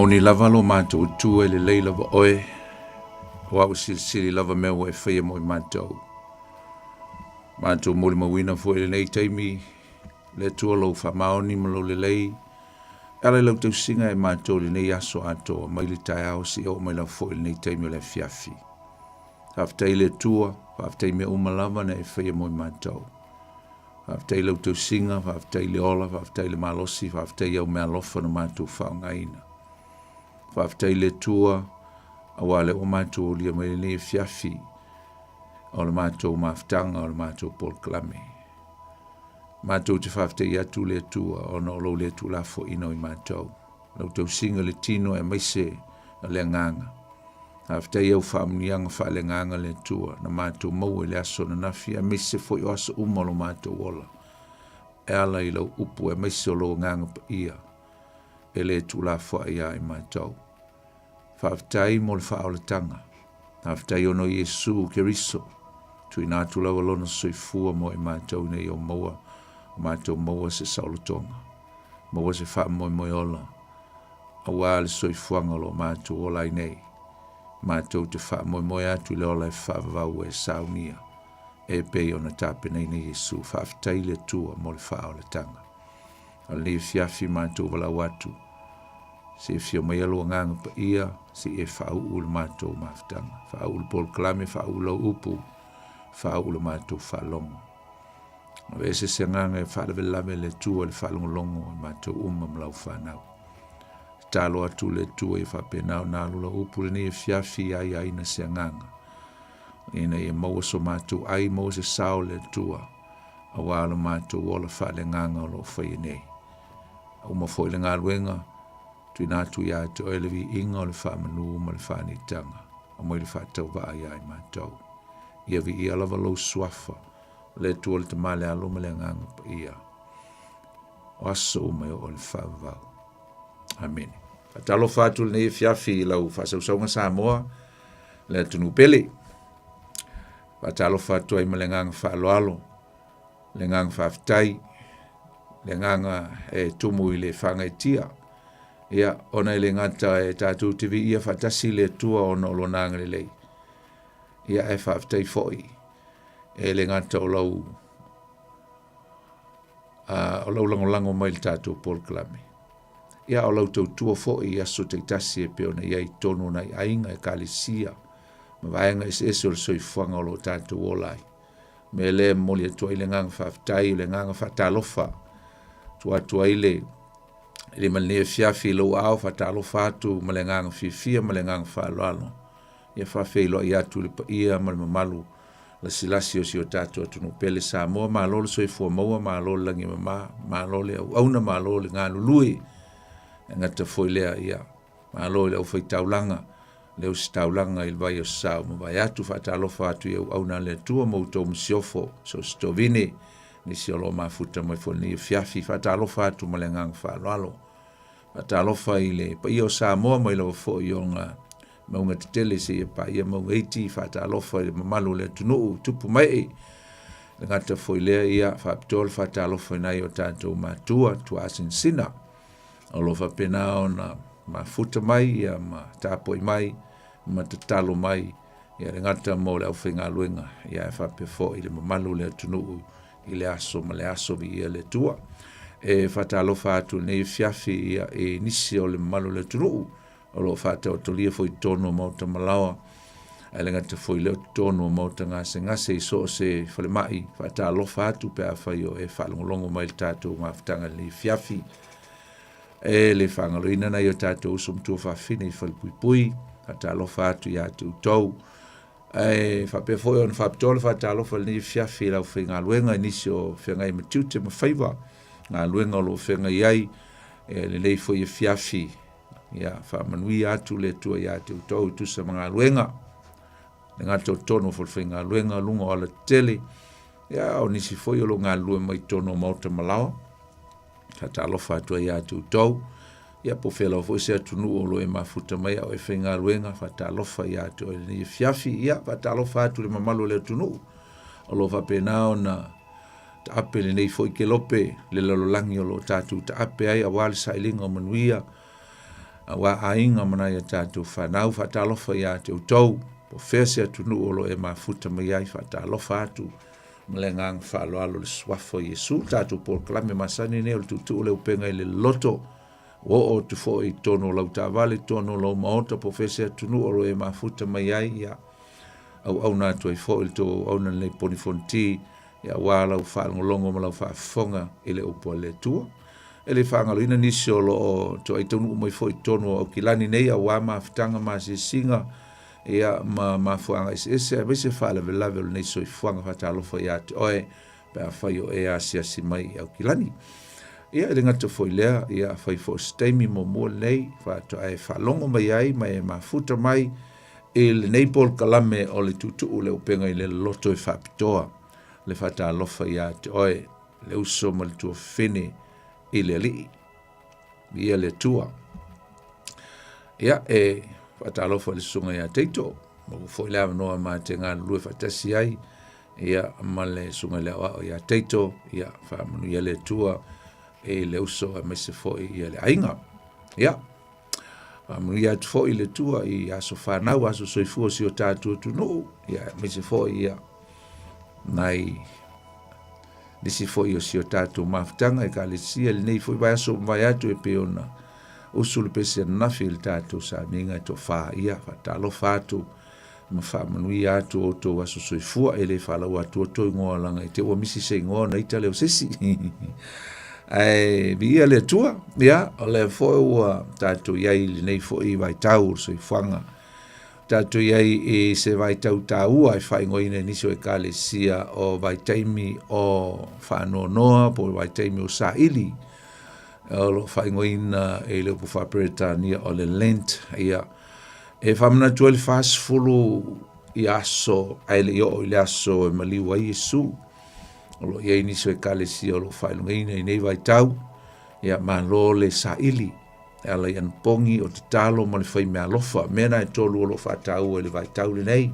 Moni lava lo mātou tua le lei lava oe. Wa o sili lava mea o e whaia mo i mātou. Mātou mori mawina fo le nei taimi. Le tua lau whamaoni ma lo le lei. Ala lau tau singa e mātou le nei aso ato. Mai le tai ao si o mai lau fo le nei taimi o le fiafi. Haftai le tua. Haftai mea umalava na e whaia mo i mātou. Haftai lau tau singa. Haftai le ola. Haftai le malosi. Haftai au mea lofa na mātou whaongaina. Whaftai le tua, awale o mātou o lia mai le fiafi, o le mātou maftanga, o le mātou polklame. Mātou te whaftai atu le tua, o na olo le tu lafo ino i mātou. Lau tau singa le tino e maise a le nganga. Haftai au whaamnianga wha le nganga le tua, na mātou mau e le aso na nafi, e maise fo i aso umalo mātou ola. E ala i lau upu e maise o lo nganga pa ia. E le tu lafo ia i mātou. Whaftai mo le whaoletanga. Haftai ono Iesu Keriso. Tui nātu lau alona soifua mo e mātou nei o maua. Mātou maua se saulotonga. Maua se wha moi moi ola. Awa le soifuanga lo mātou ola i nei. Mātou te wha moi moi atu le ola e whavavau e saunia. E pei ona tape nei nei Iesu. Whaftai le tua mo le whaoletanga. A le fiafi mātou wala watu. Se fio mai alo nganga pa ia, se e whau ule mātou maftanga. Whau ule polklame, whau ule upu, whau ule mātou whalongo. Vese se nganga e whalewe lame le tua le whalongolongo e mātou mlau whanau. Talo atu le tua e whapenau nā lula upu le ne e fiafi ai aina se nganga. Ina e maua so mātou ai maua se sao le tua. Awala mātou ola whale nganga o lo whai nei. Uma foi le ngā luenga, tui nātu ia te oelewi inga o le whamanu ma le whanitanga, o mai le whatau wa ai ai mātou. Ia vi ia lava lau suafa, le tua le te male alo ma le nganga pa ia. O aso umai o le whavau. Amen. Fatalo whātu le ne fiafi lau whasausaunga Samoa, le tunu pele. Fatalo whātu ai ma le nganga whaaloalo, le nganga whaftai, le nganga e tumu i le whanga i tia. Ia, ona i le ngata e tātou tivi ia whatasi le tua ona o lonanga le lei. Ia e whaftai foi. E le ngata o lau langolango mai le tātou polklame. Ia o lau tau tua foi ia so te tasi e peona ia i tono na i ainga e kalisia. Ma vaenga is o le soifuanga o lo tātou olai. Me le moli atua i le nganga whaftai, le nganga whatalofa. Tua ile ele mane fiafi lo au fatalo fatu malenganga fifia malenganga faloalo ia fa feilo ia tu ia malmalu la silasio si otato tu no pele Samoa malo so fo mo malo langi malo le au na malo le ngalu lui ngata foi le ia malo le foi taulanga le taulanga il vai o sa mo vai atu fatalo fatu ia au na le tu mo to msiofo so stovini ni si olo mafuta mai foni fiafi fatalo fatu malengang faloalo fatalo fa ile pa io Samoa mai lo fo yonga maunga tele se pa ia mo 80 fatalo fa malu le tunu tupu mai ngata fo ile ia fatol fatalo fa na yo tanto matua tu asinsina olo fa penao na mafuta mai ia ma tapo mai ma tatalo mai ia ngata mo le ofenga luenga ia fa pe fo ile malu le tunu ile aso male aso vi le tua e fatalo fatu ne fiafi ia e nisi o le malo le turu o lo fatu o tolia foi tono mauta malawa ele ngata foi le tono mauta ngase so se fale mai fatalo fatu pe afaio e falongolongo mai tatu maftanga le fiafi e le fangalo ina na yo tatu sum tu fa fini fal pui fatalo fatu ya tu tou e fa pe foi on fa tol fa talo fa ni fiafi la finga luenga inisio finga i matute ma favor na luenga lo finga ai le lei foi fiafi ya fa manui atu le tu ya tu sa manga luenga nga tono fo finga luenga lungo ala tele ya onisi foi lo nga luenga mai tono mauta malao fa talo fa tu ya tu ia po fela fo se tunu o lo e mafuta mai o e finga luenga fatalo fa ia to ni fiafi ia fatalo fa tu le mamalo le tunu o lo fa penao na ta apele nei foi ke lope le lololangi o lo tatu ta ape ai awal sailinga manuia wa ainga mana ia tātou whanau whatalofa ia te utau, po whēsia tunu olo e mafuta mai ai whatalofa atu, mlengang whaloalo le swafo Yesu, tātou polklame masani ne o tutu o le upenga ile loto, o tu fo i tono lau tāwale, tono lau maota, po whēsia tunu olo e mafuta mai ai ia, au nātu ai fo il tō au nan le ponifonti, ia wala u whaangolongo ma lau whaafonga ile upo le tua, ele whaangalo ina nisi o lo to ai tonu umai fo i tono au kilani nei a wā maafitanga ma si singa ia ma fuanga ese a vese whaala velave nei so i fuanga whatalofa ia te oe pe a whai o e asi mai au kilani. Ia ele ngata fo i lea ia whai fo steimi mo mua nei whato ai whalongo mai ai mai e mafuta mai le nei pol kalame o le tutu le upenga ile loto e whapitoa le whatalofa ia te oe le uso ma le tua whene ile li ia le tua ia e whatalofa le sunga ia teito mo foi la no ma te ngā lue whatasi ai ia ma le sunga le o ia teito ia whamanu ia le tua e le uso a mese foi ia le ainga ia whamanu ia tu foi le tua i aso whanau aso soifua si o tātua tu no ia mese foi ia nai nisi foi o si o tātou mafutanga e ka le sia le nei foi vai aso vai atu e peona usul pese nafi il tātou sa minga to wha ia whatalo whātou ma whamanui atu o tō aso soifua e le whalau atu o tō ingoa langa e te ua misi se ingoa na ita leo sesi ai via le tua ia o le foi ua tātou iai le nei foi vai tau soifuanga tātou iai e se vai tau tāua e whaingoina niso e ka le sia o vai taimi o whanonoa po vai taimi o sa ili o lo whaingoina e le upu whaperetania o le Lent ia e whamana tua le whasfulu i aso ai le o le aso e maliwa i Yesu o lo iai niso e ka le sia o lo whaingoina i nei vai tau ia malo le sa ili ala yan pongi o te talo mo le whai mea lofa. Mena e tolu o lo whatau e le vai tau le nei.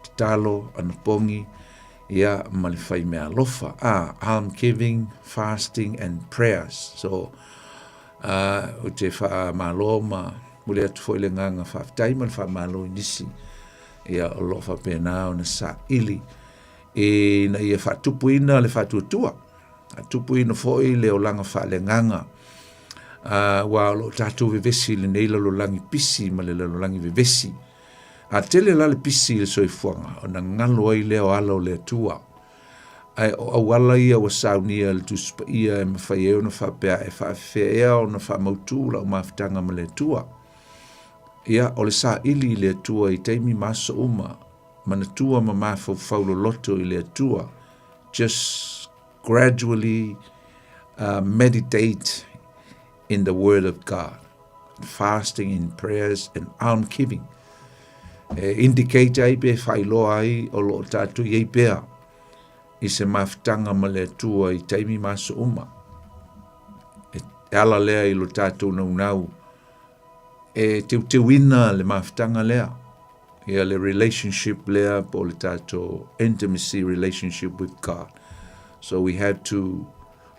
Te talo ana pongi ia ma le whai mea lofa. Alm giving, fasting and prayers. So, o te wha malo ma mule atu fo ile nganga whaftai ma le wha malo nisi. Ia o lo wha pena o na sa ili. E na ia whatupu ina le whatuatua. Tupu ina fo ile o langa wha le nganga. Wa lo tātou vevesi le nei lalolangi pisi ma le lalolangi vevesi. Tele la le pisi le soifuanga, o na ngalo ai leo ala o le atua. O awala ia wa saunia le tuspa ia e mawhai eo na whapea e whawhea o na whamautu la o mawhitanga ma le atua. Ia o le sa ili le atua i teimi maso uma, mana tua ma mawhau whaulo loto i le atua. Just gradually meditate in the word of God, fasting in prayers and alm giving. Indicate ai pe whailoa ai o lo tātu iei pēr i se mawhitanga ma le atua i taimi maso uma. E ala lea i lo tātu nau. E te wina le mawhitanga lea. Ia le relationship lea po le tātu intimacy relationship with God. So we have to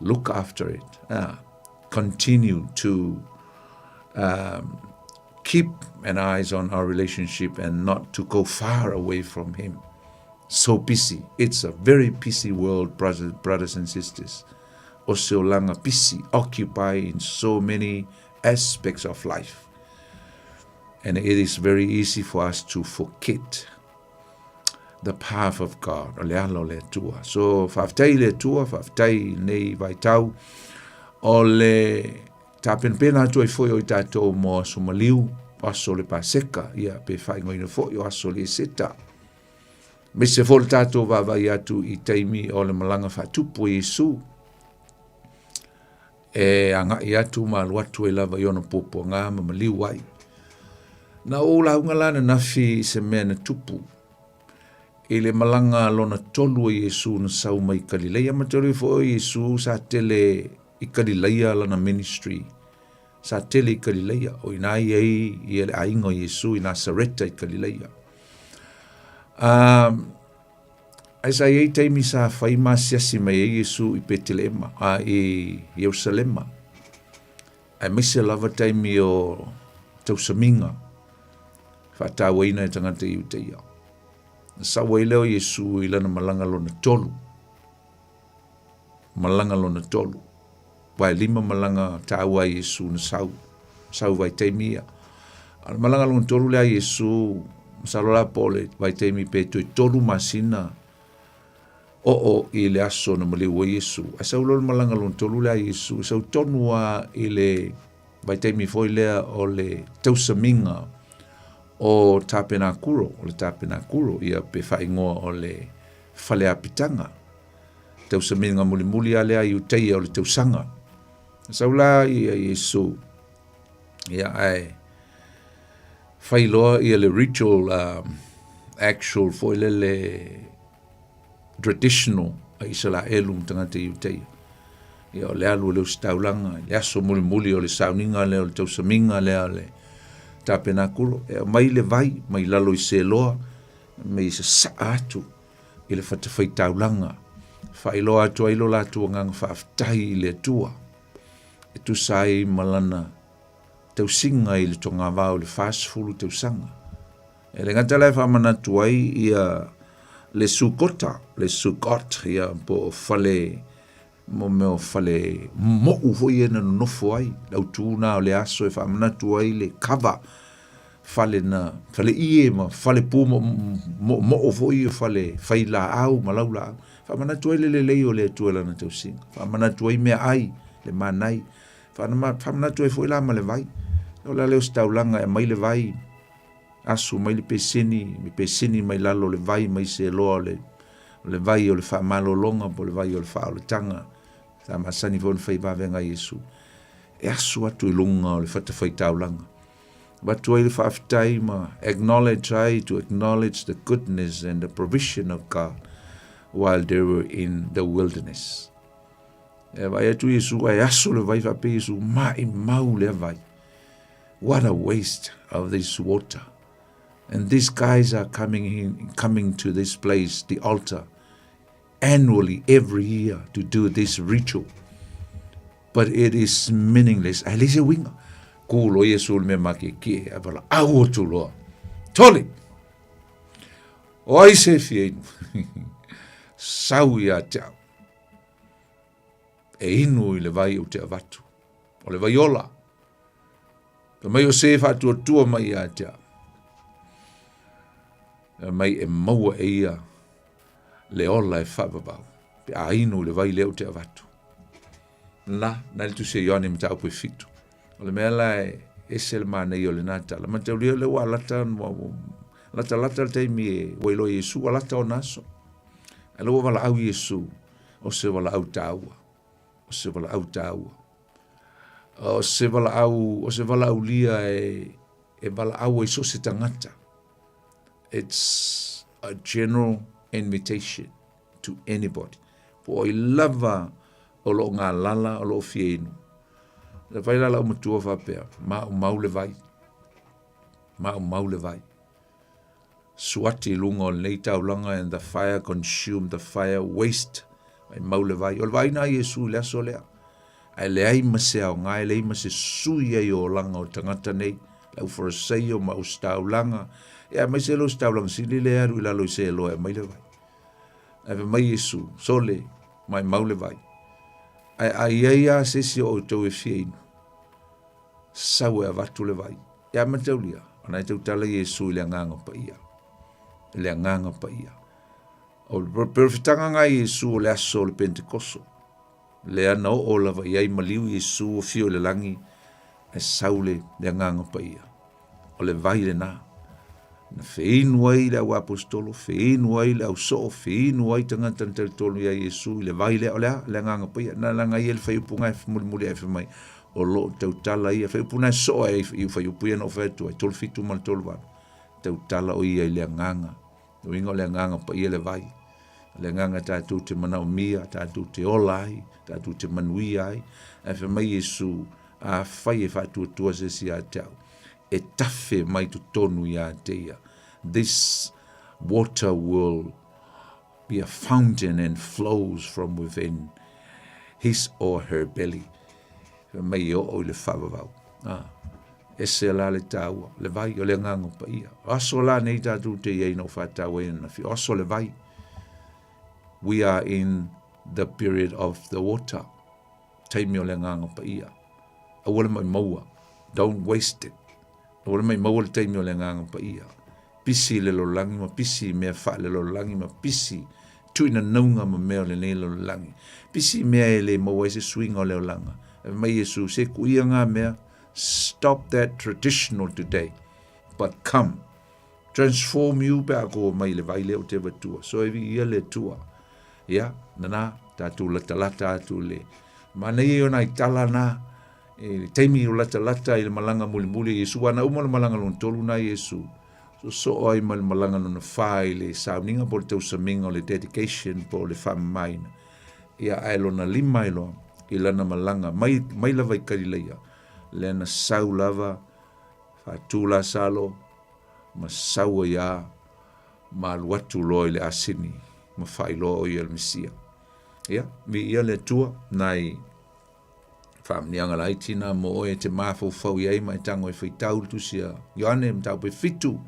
look after it. Continue to keep an eyes on our relationship and not to go far away from Him. So busy. It's a very busy world, brothers and sisters. Also langa busy, occupied in so many aspects of life. And it is very easy for us to forget the path of God. So, whaftai le tua, whaftai nei vai tau, o le tapenpena atu ai foi o i tātou mo aso maliu, aso le paseka, ia pe whaingoina foi o aso le seta. Me se fo le tātou wawai atu i teimi o le malanga whatupu Yesu. E anga i atu malu atu e lava i ona popo ngā ma maliu ai. Na o la ungalana nafi se mena tupu. I le malanga lona tolu o Yesu na sau mai Kalileia materi fo Yesu sa tele i Kalileia lana ministry. Sa tele i Kalileia o inai ei i ele aingo Yesu i Nasareta i Kalileia. Ai sa ei teimi sa whai masiasi mai e Yesu i Betelema, i Jerusalema. Ai mise lava teimi o tausaminga, whātāwaina e tangata i uteia. Sawa i leo Iesu i lana malanga lona tolu. Malanga lona tolu. Wai 5 malanga tāua Iesu na sau vai teimia. Malanga lona tolu lea Iesu, masalola pole vai teimi pe tui tolu masina o i le aso na maliwa Iesu. Asau lona malanga lona tolu lea Iesu, sau tonua i le vai teimi foi lea o le tausaminga o tapenakuro, ia pe whaingoa o le whale apitanga. Tausaminga muli a lea i uteia o le tausanga. Saula i Iesu, ia ai whailoa i le ritual, actual, foi le traditional, a isala elum tangata i uteia. Ia o le alu leo staulanga, le aso muli o le sauninga leo le tausaminga leo le tapenakuro, mai le vai, mai lalo i se loa, mai se saa atu, i le whatawhai taulanga, whailoa atua ilo latu ngang whaaftahi i le tua, e tu sai malana tausinga i le tonga vau le whaasfulu tausanga. E le ngata lai whamanatu ai ia le sukot, ia po whale, mo meo whale mo ufoi e na nofo ai, lau tūna o le aso e whamanatu ai le kava, whale ie ma whale pū mo ufoi e whale whaila au, malau la au, whamanatu ai le leo le tuela na tausinga, whamanatu ai mea ai, le manai, whamanatu ai foi la ma le vai, o la leo staulanga e mai le vai, asu mai le pesini mai lalo le vai, mai se loa le vai o le whamalolonga, po le vai o le wha o le tanga, ta masani fon fai vavenga Iesu. E asu atu i lunga o le whatawhai taulanga. Batu ai le whaafitai ma to acknowledge the goodness and the provision of God while they were in the wilderness. E vai atu Iesu, ai asu le vai whape Iesu, mai mau le vai. What a waste of this water. And these guys are coming to this place, the altar, annually, every year, to do this ritual. But it is meaningless. Ai lese winga. Kulo Iesu me make ki e wala au tu loa. Toli! O ai se fieinu. Sau ia tau. E inu i le vai o te avatu. O le vai ola. Ka mai o se whatua tua mai ia tau. Mai e maua e ia le ola e whababau. Pe a inu le vai leo te avatu. Na le tu se ione me tau pui fitu. O le mea la e se le mana i o le nata. La matau leo le wa lata le teimi e wailo Iesu, wa lata o naso. E lo wala au Iesu, o se wala au taua. O se wala au taua. O se wala au lia e wala au e so se tangata. It's a general invitation to anybody. For I lava o lo ngā lala o lo fienu. Le vai lala o matua whapea. Mau le vai. Mau le vai. Suati lunga o nei taulanga and the fire consumed, the fire waste. Ai mau le vai. O le vai na Iesu lea so lea. Ai le ai mase au ngai, le ai mase sui ai o langa o tangata nei. Lau forasei o mau staulanga. Ia mai se lo staulang sili le aru ila lo se lo e mai le vai. Ai mai Iesu, sole, mai mau le vai. Ai se si o tau e fieinu. Sau e avatu le vai. Ia mataulia, ana e tau tala Iesu i le nganga pa ia. Le nganga pa ia. O perfitanga ngai Iesu o le aso o le Pentekoso. Le ana o lava iai maliu Iesu o fio le langi e saule le nganga pa ia. O le vai le na. Na feinu ai le au apostolo, feinu ai le au so, feinu ai tangata na teritolo ia Iesu, le vai le olea, le nganga pia, na langa ia le whaiupunga e muli e whamai, o lo tautala ia, whaiupuna e so e i whaiupuia no whaitu, e tolu fitu mal tolu wano, tautala o ia i le nganga, o ingo le nganga pa ia le vai, le nganga tātou te manau mia, tātou te olai, tātou te manui ai, e whamai Iesu, a whai e whaitua se si a tau. E tafe mai tu tonu ia teia. This water will be a fountain and flows from within his or her belly. Mai o le whawawau. e se la le taua, le vai o le ngango pa ia. Aso la nei tātou te iei no whātau e na fi, aso le vai. We are in the period of the water. Taimi o le ngango pa ia. Awala mai maua. Don't waste it. Awala mai maua le taimi o le ngango pa ia. Pisi le lo langi ma pisi mea wha le lo langi ma pisi. Tuina naunga ma mea le nei lo langi. Pisi mea e le maua e se swinga o le o langa. E mai Yesu se kuia ngā mea. Stop that traditional today. But come. Transform you pa ako mai le vai le o te watua. So evi ia le tua. Ya, nana, tātou lata atu le. Mana i o nai tala na. Teimi o lata i le malanga muli Yesu. Ana uma le malanga lon tolu na Yesu. So oi ma le malanga lon whai le sauninga po le tau saminga o le dedication po le whamaina. Ia aelo na lima ilo. I lana malanga. Mai lava i karileia. Lena sau lava. Whatula salo. Ma saua ia. Ma luatu loi le asini. Ma whai lo i al misia. Ia. Mi ia le tua. Nai. Whamnianga la itina mo oe te mafau fau iai mai tango e whaitau tu sia. Ioane mtau pe fitu.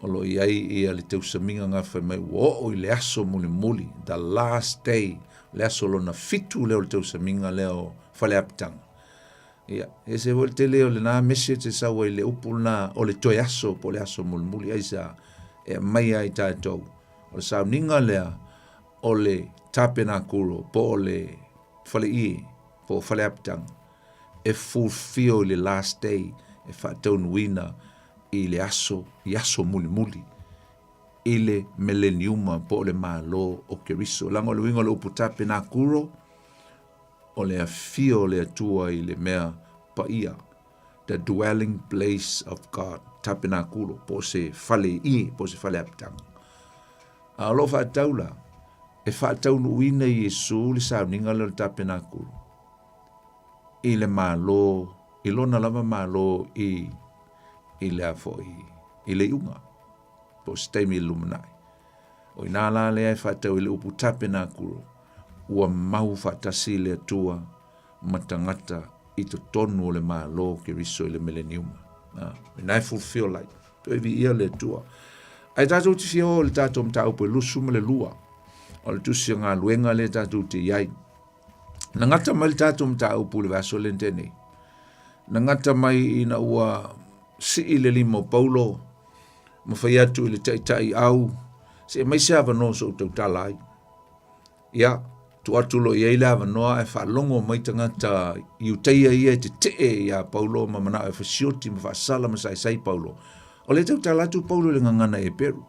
Olo iai ia le tau saminga ngā whai mai wo i le aso muli. The last day. Le aso lo na fitu leo le tau saminga leo whale apitanga. Ia. E se wole te leo le nā mese te sawa i le upul na o le toi aso po le aso muli. Aisa e mai ai tātou. O le sao ninga lea o le tapena kuro po o le whale ie. Po whale apitanga, e fulfill le last day, e whatau nuina i le aso, i aso muli, i le millenniuma po le malo o Keriso. Lango le wingo le uputape na kuro, o le afio le atua i le mea pa ia, the dwelling place of God, tape na kuro, po se whale i, po se whale apitanga. A lo whatau la, e whatau nuina i Yesu li sao ninga le tape na kuro. I le malo, i lona lava malo i le afo i le unga. Po stemi lumanai. O i nāla le ai whatau i le upu tape nā kuro. Ua mau whatasi le atua matangata i to tonu o le malo ke riso i le millenniuma. I nai fulfill like. To evi ia le atua. Ai tātou te fia o le tātou mta upo e lusu ma le lua. O le tusia ngā luenga le tātou te iai. Nangata mai tātou mta upu le vaso lente nei. Nangata mai ina ua si i le limo paulo. Mawhai atu i le tai au. Se mai se ava no so tau talai. Ia, tu atu lo i eile ava noa e whalongo mai tangata i uteia ia te tee ia paulo ma mana e whasioti ma whasala ma sai paulo. O le tau talatu paulo le ngangana e peru.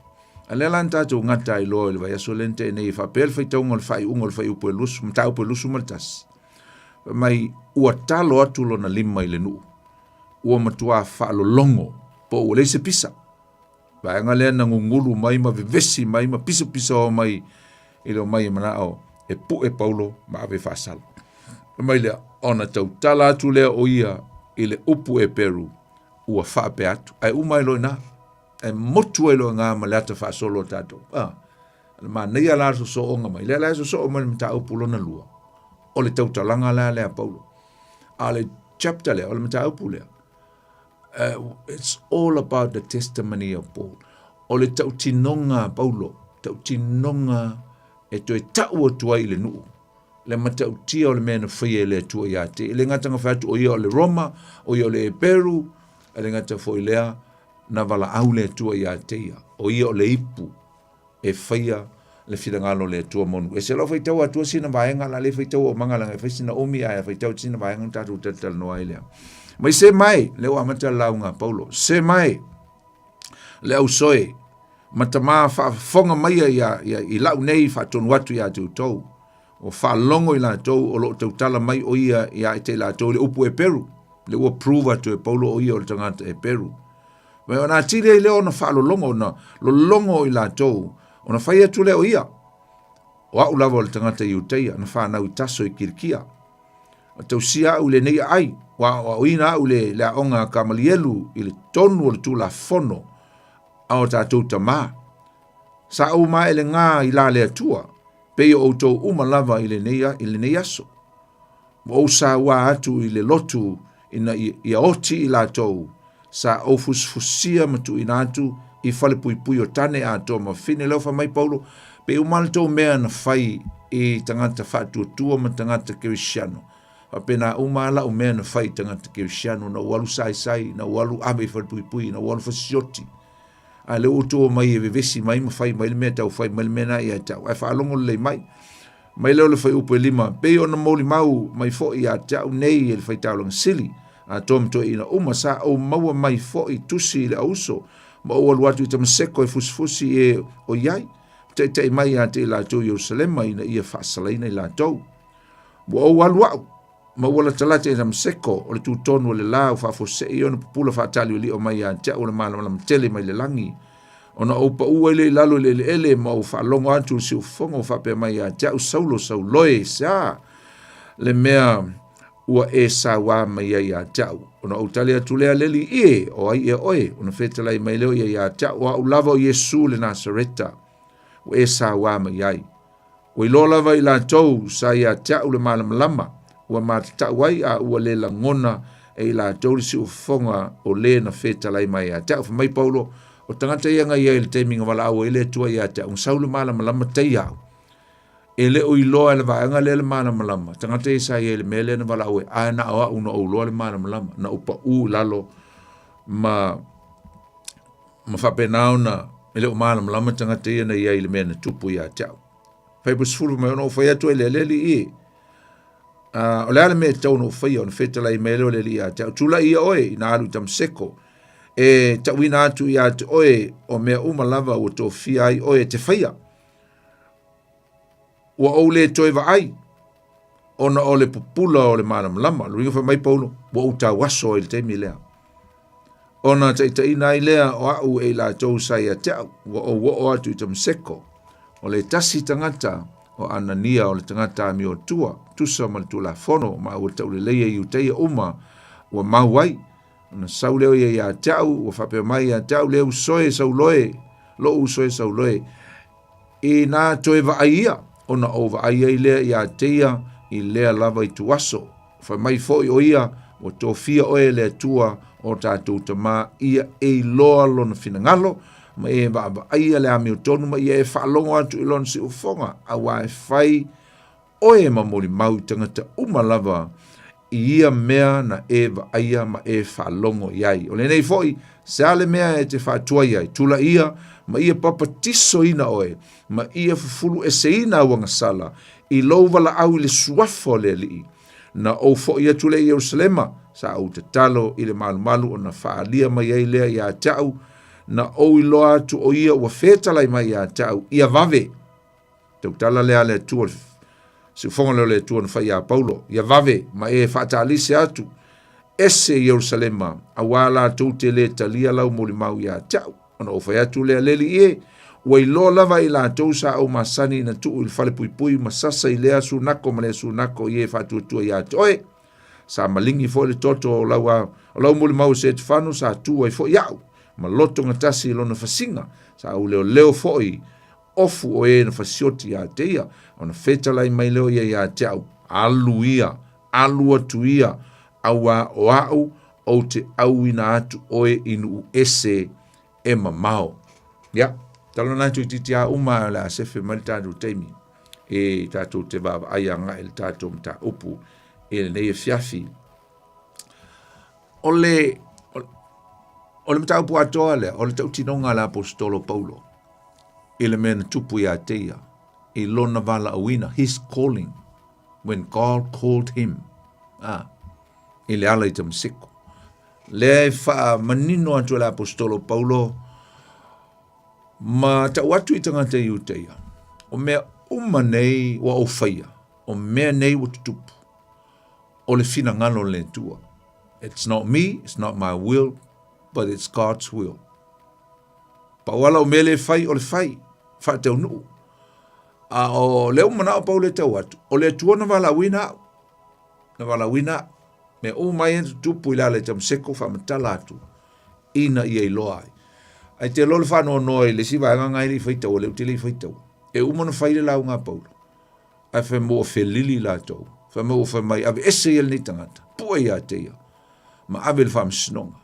A le lan tātou ngata i loa i le vai aso lente nei i whapel whaitaunga le whai unga le whai upo e lusu, mta upo e lusu maltas. Mai ua talo atu lo na lima i le nuu. Ua matua whaalo longo, po ua leise pisa. Vai anga lea na ngungulu mai ma vivesi mai ma pisa o mai i leo mai manao e pu e paulo ma ave whasala. Mai lea ona tau tala atu lea o ia i le upu e peru ua whape atu. Ai umai loi na. E motu e lo ngā malata wha solo tātou. Ma nei ala so onga mai. Lea so mai mta upu lona lua. O le tautalanga lea paulo. A le chapter lea, o le mta upu lea. It's all about the testimony of Paul. O le tautinonga paulo. Tautinonga e toi tau atua i le nuu. Le matautia o le mena whaia le atua i ate. Le ngatanga whatu o ia o le Roma, o ia o le Peru, le ngata foi lea, na wala au le atua i ateia, o ia o le ipu, e whaia le whirangalo le atua monu. E se lo whaitau atua sina vaenga, la le whaitau o mangalanga, e whaisina omi aia, whaitau sina vaenga, tātou tatal noa ilea. Mai se mai, leo amata launga, Paulo, se mai, le au soe, matama whafonga mai i lau nei whatonu atu i atu tau, o whalongo i la tau, o lo tau tala mai o ia i a te la tau, le upu e Peru, le ua prove atu e Paulo o ia o le tangata e Peru. Mai ona tire i leo na whaalo longo, na lo longo i la tau, ona whaia tu leo ia. O au lava o le tangata i uteia, na whanau i taso i kirikia. O tau sia au le nei ai, o ina au le onga kamalielu i le tonu o le tu la fono, au tātou ta mā. Sa au mā ele ngā i la le atua, pe o tau uma lava i le nei aso. Mo o sa wā atu i le lotu ina ia oti i lātou, sa o fusfusia matu ina atu, i fale pui o tane a tō ma whine leo wha mai Paulo, pe umana tō mea na whai i tangata whātua ma tangata Kirisiano. Pena umala o mea na whai tangata Kirisiano, na walu sai, na walu abe i fale pui, na walu fasioti. A leo uto mai e vevesi mai ma whai mai le mea tau whai mai le mea na i a tau. Ai whaalongo le mai. Mai leo le whai upo e lima, pe o na moli mau mai fo i a tau nei e le whai tau lang sili. A tōm to ina sa o maua mai fo i tusi le auso. Ma o alu atu i tamaseko e fusfusi e o iai. Te mai a te la tau Yerusalema ina ia whaasalaina i la tau. Wa o alu au. Ma wala talate e tamaseko o le tūtonu o le la o whafose i ona pupula whaatali o li o mai a te o le mana tele mai le langi. Ona o pa ua ile lalo le ele ma o whaalongo atu si o fonga o whapea mai a te o sauloe sa. Le mea ua e sa wā mai ai a tau. Ona o tali atu lea leli ie o ai e oe. Ona whetalai mai leo i a tau. Wa u lava o Yesu le Nasareta. O e sa wā mai ai. O i lo lava i la tau sa i a tau le malamalama. Ua mātatau ai a ua le langona e i la tau si o fonga o le na whetalai mai a tau. Mai Paulo, o tangata ianga i le teiminga wala au e le tua i a tau. Un saulu malamalama tei au. E le o iloa le vaenga le mana malama. Tangata e sa i le mele na wala oe. A na awa una o loa le mana malama. Na upa lalo ma whapenao na ele o mana malama tangata i na i le mena tupu i a tau. Whaipus furu mai ono o whai atu e le leli i. O le ale me tau no whai o na whetala i mele o leli i a tau. Tula i oe i na alu tam seko. E tau ina atu i a te oe o mea umalava o tō fia i oe te whaia. Ua o le toi wa ai, ona o le pupula o le mana malama, luinga wha mai Paulo, ua o ta waso i le teimi lea. Ona ta ina i lea o au e la tau sai a tau, ua o atu i tamaseko, o le tasi tangata o Anania o le tangata mi o tua, tusa ma le tula fono, ma ua tau le leia i uteia uma, ua mau ai, ona sau leo i a tau, ua whapea mai a tau, leo soe sau loe, lo usoe sau loe, e nā toi wa ai ia, ona ova ai ai lea i a teia i lea lava i tuaso. Whai mai fo i o ia o tō fia oe lea tua o tātou tamā ia e loa lona finangalo ma e wa ai lea mi o tonu ma ia e whaalongo atu i lona si ufonga a wa e whai oe ma mori mau tangata uma lava i ia mea na e wa aia ma e whaalongo iai. O le nei fo i se ale mea e te whaatua iai. Tula ia ma ia papa tiso ina oe, ma ia fufulu e se ina wanga sala, i lau wala au le suafo le li, na o fo ia tule i Yerusalema, sa au te talo i le malu o na whaalia mai ai lea i a tau, na o i loa atu o ia ua whetalai mai i a tau, ia vave, tau tala lea le tua, si ufonga leo le tua na whai a Paulo, ia vave, ma e whaatalise atu, ese i Yerusalema, a wala tau te le talia lau moli mau i a tau, ona o whai atu lea leli e, ua i lo lava i la tau sa au masani na tuu il fale pui masasa i lea sunako ma lea sunako i e whatuatua i a toe, sa malingi fo le toto o lau muli mau se te whanu sa tua i fo iau, ma loto ngatasi i lona fasinga, sa au leo fo i ofu o e na fasioti i a teia, ona whetalai mai leo i a te au, alu atu ia, aua o au te au ina atu oe inu ese e mamao. Ya, talo nātu i titi a uma la sefe mali tātou teimi, e tātou te baba aianga e tātou mta upu, e nei e fiafi. Ole mta upu atoa le, ole tau tinonga la apostolo Paulo, e le mena tupu i a teia, e lona vala awina, his calling, when God called him, e le ala i tamaseko. Le fa manino atu la apostolo Paulo, ma ta watu i tangata i uteia, o mea uma nei wa o whaia, o mea nei wa tutupu, o le fina ngalo le tua. It's not me, it's not my will, but it's God's will. Pa wala o mele whai o le whai, wha teo nuu. O leo mana o pau le tau atu, o le tua na wala wina, me o mai entu tupu ila le tamaseko wha matala atu, ina i loa ai. Ai te lolo whanau noi, le si vanga ngai li whaitau, le utili whaitau. E umana whaile lau ngā Paulo. Ai wha mua whelili la tau. Wha mua wha mai, ave ese il ni tangata. Pua ia te ia. ma ave le whamsinonga.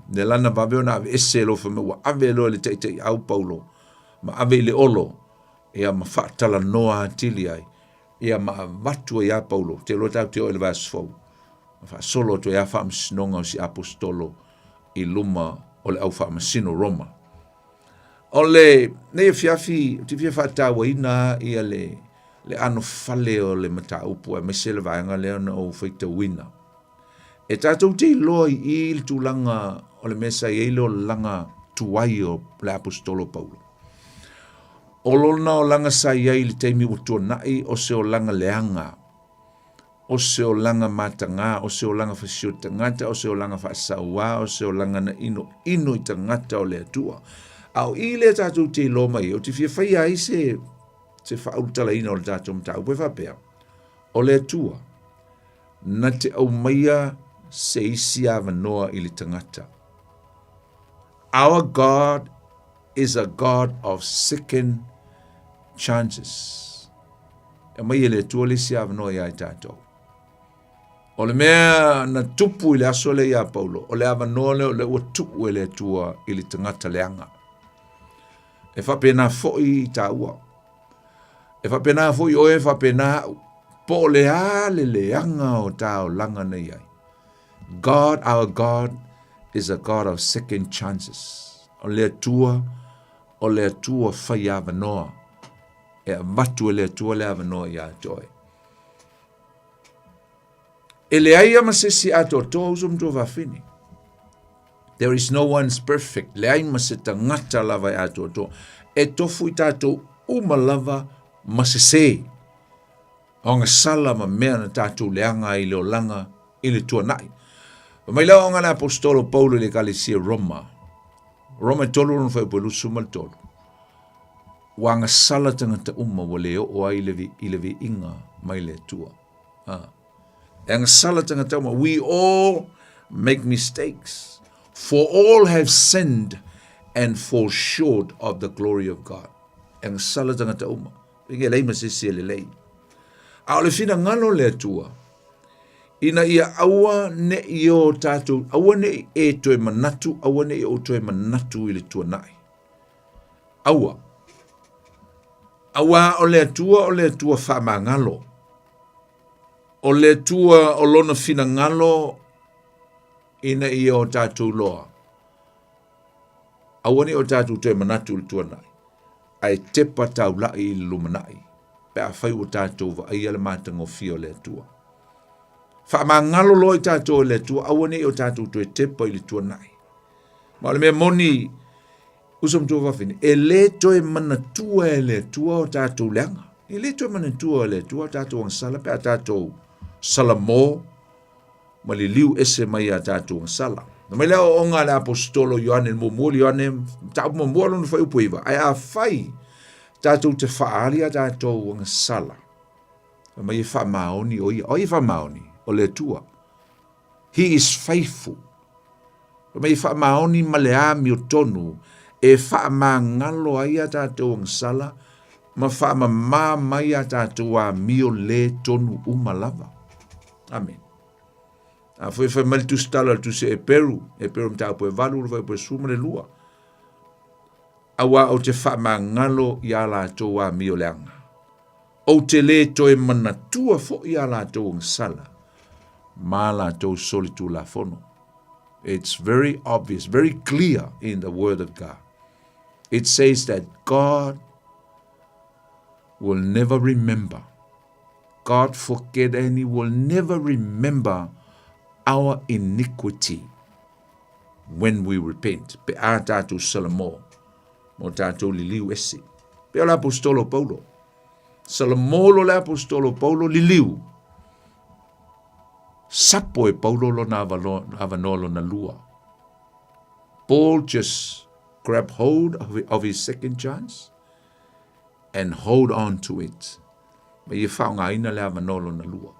Ne lana vaveo na ave ese lo fa meua, ave lo le teitei au Paulo, ma ave le olo, ea ma whaatala noa atili ai, ea ma vatua ia Paulo, te lo tau te o le vas fau, ma wha solo to ea whamsinonga o si apostolo i luma o le au whamasino Roma. O le, ne fiafi, te fia whaatawa ina ia le ano fale o le mata upu e mesele vaenga leo na o whaita wina. E tātou te loi i il tūlanga o le mesa i eilo langa tuai o le apostolo Paulo. O lona o langa sa iai le teimi utua nai o se o langa leanga, o se o langa matanga, o se o langa fasio tangata, o se o langa fasaua, o se o langa na ino i tangata o le atua. Au i le tātou te lo mai, o te fia whai ai se whaurutala ina o le tātou mtau, pwe whapea. O le atua, na te au maia se isi awa noa i le tangata. Our God is a God of second chances. E mai le atua le si awa noa i ai tātou. O le mea na tupu i le aso le ia Paulo, o le awa noa le o le ua tupu i le atua i le tangata leanga. E whapena fo i ta ua. E whapena fo i oe whapena po le leanga o ta o langa nei ai. God, our God, is a God of second chances. O le atua whai awa noa. E a matu le atua le awa noa i a toi. E le aia masesi ato to usum to wafini. There is no one's perfect. Le ai maseta ngata lava ato to. E tofu i tato uma lava masese. O ngā sala ma mea na tato leanga i leo langa i le tua nai. Mai lau o ngana apostolo Paulo le kalisia Roma. Roma tolu rung fai pulu sumal tolu. Wa ngā sala tangata uma wale o ai levi inga mai le tua. E ngā sala tangata uma. We all make mistakes. For all have sinned and fall short of the glory of God. E ngā sala tangata uma. Inge lei masisi le lei. A le fina ngalo le atua. Ina ia aua ne i o tātou, aua ne e toe manatu, aua ne i o toe manatu i le tua nai. Aua. Aua o le atua wha ngalo. O le atua o lona fina ngalo ina i o tātou loa. Aua ne o tātou toe manatu i le tua nai. Ai tepa tau lai i lumanai. Pe a whai o tātou wa ai ala mātango fio le atua. Wha ngalo loi tātou le atua, awane o tātou toe tepa i le tua nai. Ma le mea moni, usam tua wawhine, e le toe manatua e le atua o tātou leanga. E le toe manatua e le atua o tātou ang sala, pe a tātou sala mō, ma li liu ese mai a tātou ang sala. Na mai leo o ngā le apostolo Ioane, mōmōli Ioane, tāu mōmōla nu whai upuiwa, ai a whai, tātou te whaari a tātou ang sala. Na mai e wha maoni, o i wha maoni, o le tua. He is faithful. Na mai e wha maoni ma le ami o tonu, e wha ma ngalo ai a tātou ang sala, ma wha ma mai a tātou a mio le tonu umalava. Amen. A foi mal tu stala tu se e peru mta po valu vai po suma le lua. Awa o te fa mangalo ya la to wa miolanga. O te le to e manatua fo ya la to sala. Mala to solitu la fono. It's very obvious, very clear in the word of God. It says that God will never remember. God forget and he will never remember our iniquity when we repent. Pe a tātou salamo, mo tātou liliu ese. Pe la apostolo Paulo. Salamolo la apostolo Paulo liliu. Sapo e Paulo lo na avanolo na lua. Paul just grabbed hold of his second chance and hold on to it. Ma ia whaunga ina le avanolo na lua.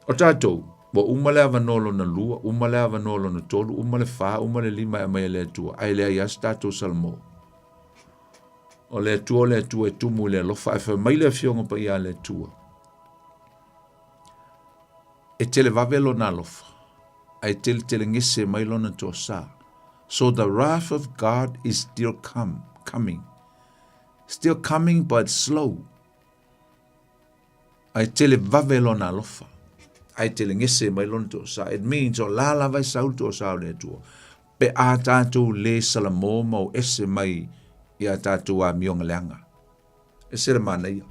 O tātou, wa umale avanolo na lua, umale avanolo na tolu, umale wha, umale lima e mai le atua. Ai lea ias tātou salmo. O le atua e tumu le alofa, e wha mai le fionga pa ia le atua. E tele vavelo na alofa. ai tele ngese mai lona to sa. So the wrath of God is still coming. Still coming, but slow. Ai tele vave lona alofa. Ai tele ngese mai lona to sa. It means o lala vai saul to sa le tua. Pe a tātou le salamo mau ese mai i a tātou a mionga leanga. Ese le mana ia.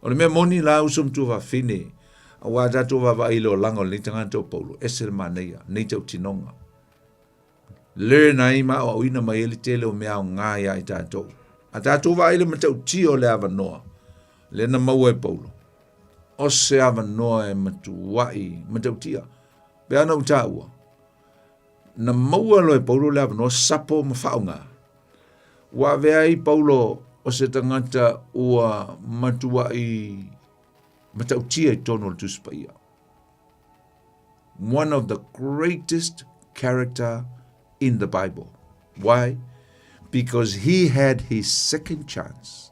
O le mea moni la usum tu va fine. A wā tātou va va ilo lango le tanga tō Paulo. Ese le mana ia. Nei tau tinonga. Le nai ma o ina mai ele tele o mea o ngā ia i tātou. A tātou va ile matau tio le ava noa. Le na mau e Paulo. O se ava noa e matuai matau tia. Pe ana uta ua. Na maua loe Paulo le ava noa sapo mawhaunga. Wa vea i Paulo o se tangata ua matuai matau tia i tono le tuspaia. One of the greatest character in the Bible. Why? Because he had his second chance.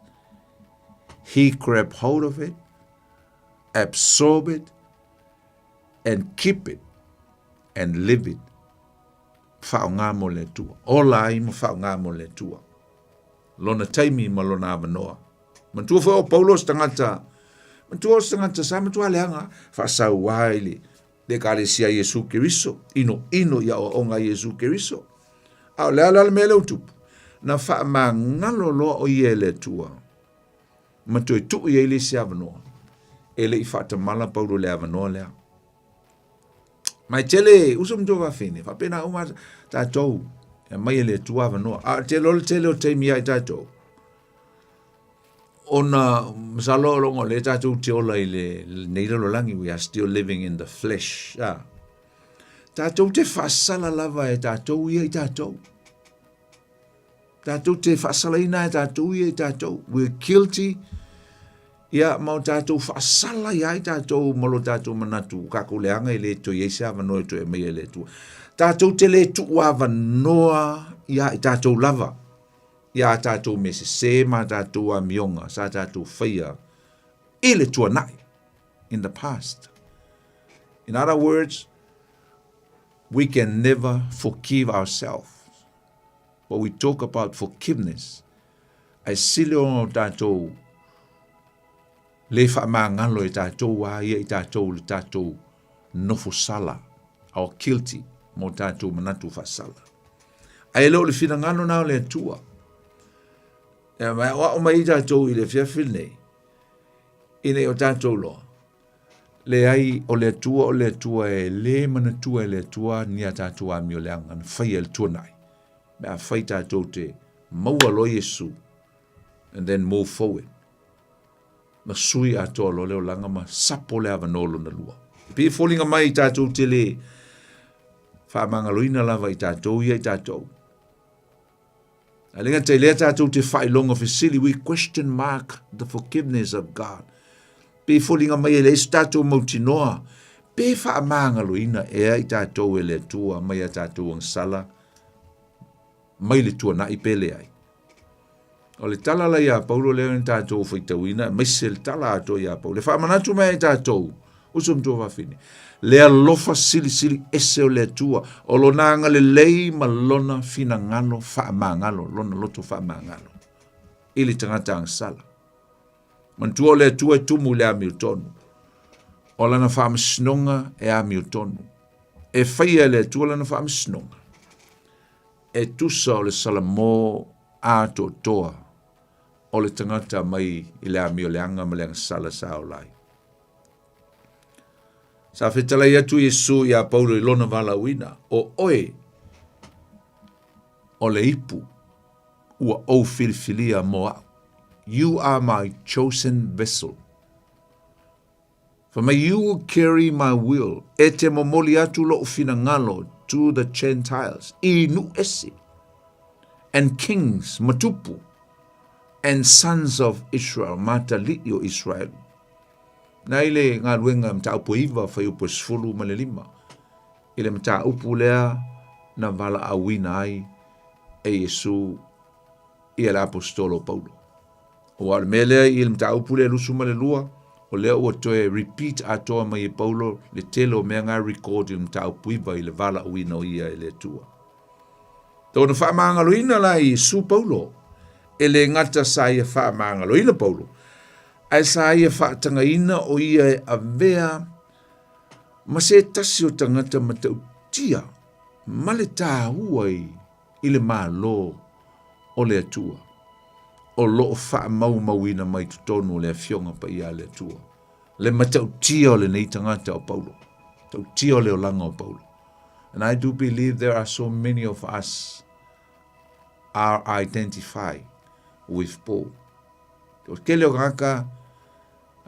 He grabbed hold of it, absorb it, and keep it, and live it. Whaonga mo le tua. Ola i mo whaonga mo le tua. Lona taimi ma lona avanoa. Mantua wha o Paulos tangata. Mantua o tangata sa mantua leanga. Whasau waile. De kare sia Yesu Keriso. Ino ia o onga Yesu Keriso. Au lea lala mele utupu. Na wha ma ngalo loa o ie le tua. Mantua i tuu i eile si avanoa. Ele i whata mala Paulo le avanoa lea. Mai tele, usum tō whawhine. Whapena uma tātou. E mai ele tua avanoa. A tele o teimi ai tātou. Ona masalo longo le tātou te ola i le neiralo langi. We are still living in the flesh. Tātou te whasala lava e tātou i tātou. Tātou te whasala ina e tātou i tātou. We're guilty. Ia mau tātou whaasala ia i tātou malo tātou manatu. Kako leanga i le to yeisa avanoa i to e mea le tua. Tātou te le tu avanoa ia i tātou lava. Ia tātou me se ma tātou a mionga. Sa tātou whaia. I le tua nai. In the past. In other words, we can never forgive ourselves. But we talk about forgiveness. Ai sile o tātou le whaamangalo i tātou wa ia i tātou le tātou nofo sala. Our guilty mo tātou manatu whasala. Ai leo le whina nao le tua. E mai o mai i tātou i le whiawhil nei. I nei o tātou loa. Le ai o le tua e le manatua e le tua ni a tātou a mio leanga. Na whai e le tua nai. Me a whai tātou te maua lo Yesu. And then move forward. Na sui a toa lo leo langa ma sapo le avanolo na lua. Pi folinga mai i tātou te le whaamangaloina lava i tātou ia i tātou. Alinga te lea tātou te whailonga whisili, we question mark the forgiveness of God. Pi folinga mai e le tātou mautinoa, pe whaamangaloina ea i tātou e le tua mai a tātou ang sala, mai le tua na i pele ai. O le tala la ia Paulo leo ni tātou whaitawina, mai se le tala ato ia Paulo. Le whaamanatu mai tātou, usum tō whawhine. Le alofa sili ese o le tua, o lo nanga le lei ma lona fina ngalo whaamangalo, lona loto whaamangalo. Ili tangata ang sala. Mantua o le tua e tumu le amiu tonu. O lana whaamasnonga e amiu tonu. E whaia le tua lana whaamasnonga. E tusa o le salamo a to toa. O le tangata mai i le amio le anga ma le anga sala sa o lai. Sa whetala i atu Yesu i a Paulo i lona wala wina. O oe, o le ipu, ua o filifilia moa. You are my chosen vessel. For may you will carry my will. E te momoli atu lo ufina ngalo to the Gentiles. I nu esi. And kings, matupu. And sons of Israel, mata li'io Israel. Naile ngā luenga mta upu iwa whai upu sfulu ma le lima. Ile mta upu lea na vala awina ai e Yesu i ala apostolo Paulo. O al melea i le mta upu lea lusu ma le lua, o lea ua toe repeat atoa mai Paulo le tele o mea ngā record i mtau puiva i le vala uina o ia e le tua. Tōna whaamangaloina la i su Paulo, e le ngata sa ia whaamangaloina Paulo, ai sa ia whaatangaina o ia e avea, ma se tasi o tangata matau tia, ma le tā huai i le mālo o le atua. O loo wha mau mai tutonu le fionga pa ia le atua. Le matau tia o le nei tangata o Paulo. Tau tia o le o langa o Paulo. And I do believe there are so many of us are identified with Paul. O kele o kaka,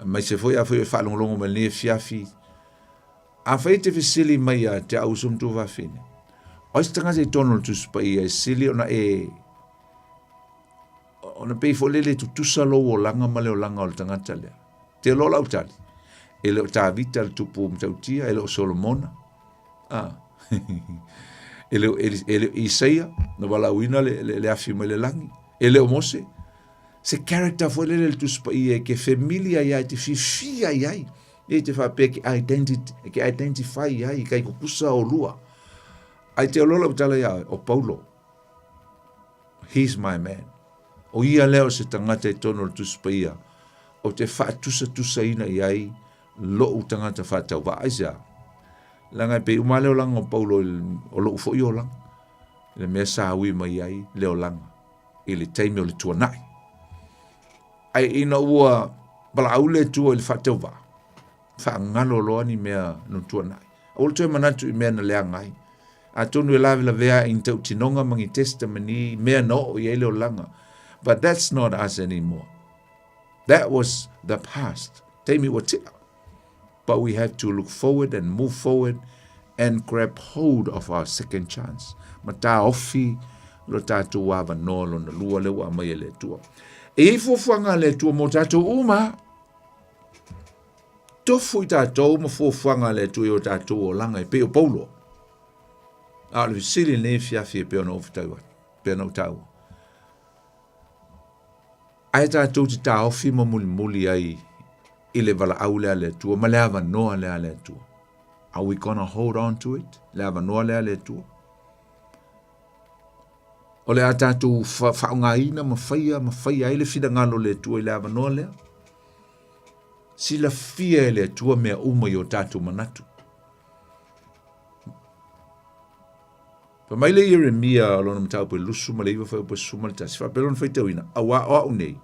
mai se foi a foi whalongolongo me le fiafi, a fai te fisili mai a te au sumtu wafine. O isi tangata i tono tu supa ia e sili ona ona pei fo lele tu tusalo o langa male o langa o tangata lea. Te lola utali. Ele o tā vita le tupu mtautia, ele o Solomona. Ele Isaia, no wala uina le afi mai le langi. Ele o Mose. Se character fo lele le tuspa ia ke familia ia te fifia ia. E te whape ke identify ia kai kukusa o lua. Ai te lola utala ia o Paulo. He's my man. O ia leo se tangata i tono le tuspa ia, o te whaatusa ina iai, lo u tangata whaatau wa aisa. Langa pe umale o langa o Paulo o lo ufo i o langa. Le mea sa hui mai iai, leo langa. I le teime o le tuanai. Ai ina ua bala au le tua i le whaatau wa. Whaangalo loa ni mea no tuanai. O le tue manatu i mea na lea ngai. A tonu e lawe la vea in tau tinonga mangi testamani, mea no i ele o langa. But that's not us anymore. That was the past. Teimi wa tia. But we have to look forward and move forward and grab hold of our second chance. Ma tā ofi lo tātou wawa no lo na lua le wa mai le tua. E fuanga le tua mo tātou uma. Tofu i tātou ma fuanga le tua o tātou o langa e peo Paulo. Le sili ne fiafi e peo no ofitau. Peo no tau. Ai tātou te tā ofi ma muli ai i le wala au lea le tua, ma lea wanoa lea le tua. Are we gonna hold on to it? Lea wanoa lea le tua. O lea tātou whaungaina ma whaia i le whida ngalo le tua i lea wanoa lea. Sila fia le tua mea uma i o tātou manatu. Pa mai le Jeremia alona matau pe lusu ma le iwa whai pa suma le tasi. Whapelona whai tau ina. Awa o nei.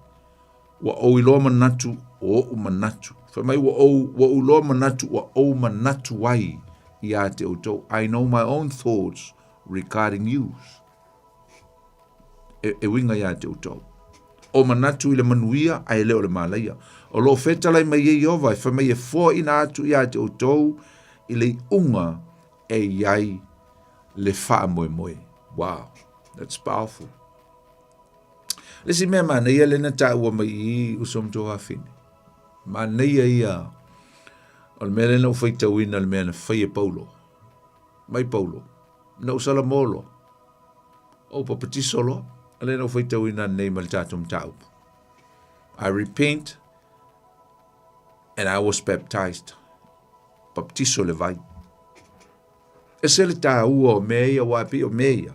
Wa o iloa manatu o o manatu. Wha mai wa o iloa manatu wa o manatu wai i a te autou. I know my own thoughts regarding you. E winga i a te autou. O manatu i le manuia a e leo le malaia. O lo fetalai mai e iova. Wha mai e fua ina atu i a te autou i le unga e iai le wha moe. Wow, that's powerful. Lesi mea maneia lena tā ua mai i usom tō hawhine. Maneia ia o le mea lena u whaitauina le mea na whaia Paulo. Mai Paulo. Na usala molo. O papatisolo. Lena u whaitauina nei mal tātum tāupu. I repent and I was baptized. Baptiso le vai. E se le tā ua o mea wapi o mea.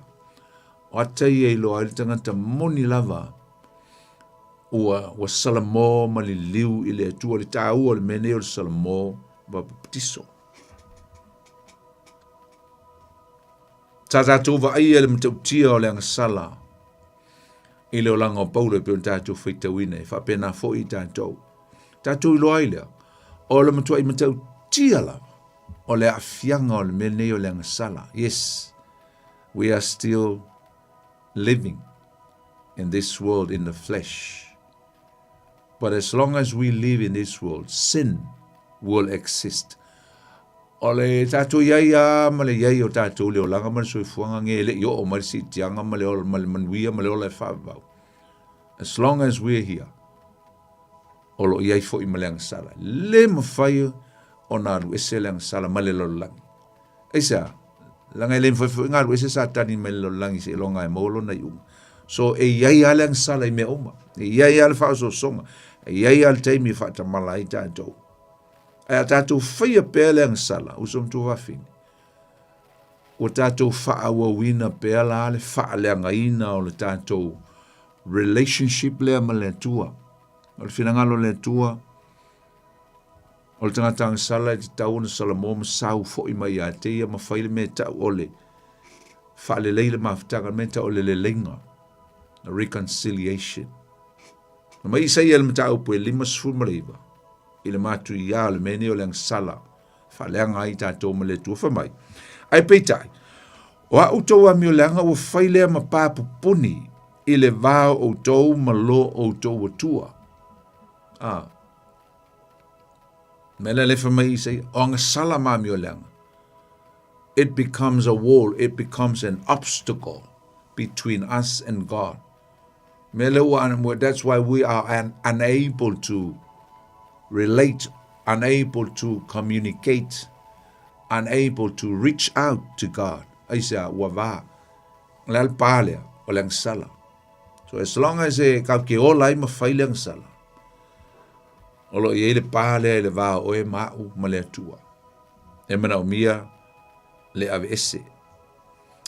O atai e loa ili tangata moni lava. Ua salamo ma li liu i le atua li tā ua le mene o le salamo wa baptiso. Tā tātou wa aia le matautia o le angasala. I leo langa o Paulo e peo tātou whaitawina e whapena fo i tātou. Tātou i loa ilea. O le matua i matautia lava. O le afianga o le mene o le angasala. Yes, we are still living in this world in the flesh. But as long as we live in this world, sin will exist. O le tātou iaia, ma le iai o tātou leo langa ma le soifuanga nge le i o ma le sitianga ma le manuia ma le o le whaavau. As long as we're here, o lo iai fo i ma le angasala. Le mawhai o nā ruese le angasala ma le lolangi. Eisa, langa le mwhai ngā ruese sa tani ma le lolangi se longa e maolo na iunga. So e iai ale angasala i me oma. E iai ale whao so songa. Iai al teimi whaatamala i tātou. Ai a tātou whaia pēa le sala, usom tu wawhini. O tātou whaaua wina pēa la le wha le ngaina o le tātou relationship lea ma le tua. O le whinangalo le tua, o le tangata sala i te tau na sala mō masau fo i mai a te ia ma whaile me tau o le wha le leile mawhitanga me tau o le lenga, a reconciliation. Na mai isa ia le matau po e 5 mariva, i le matu i a le mene o le sala, wha leanga i tātou ma le tua whamai. Ai peitai, o a utou a mio leanga o whailea ma pāpupuni i le vāo o tau ma lo o tau o tua. Mele le whamai i sei, o anga sala ma mio leanga. It becomes a wall, it becomes an obstacle between us and God. Mele ua, that's why we are unable to relate, unable to communicate, unable to reach out to God. Aisa wava. Lal palea o lang sala. So as long as ka ke ola I ma failang sala. Olo I le palea le va o e mau ma le tua. E mana o mia le ave ese.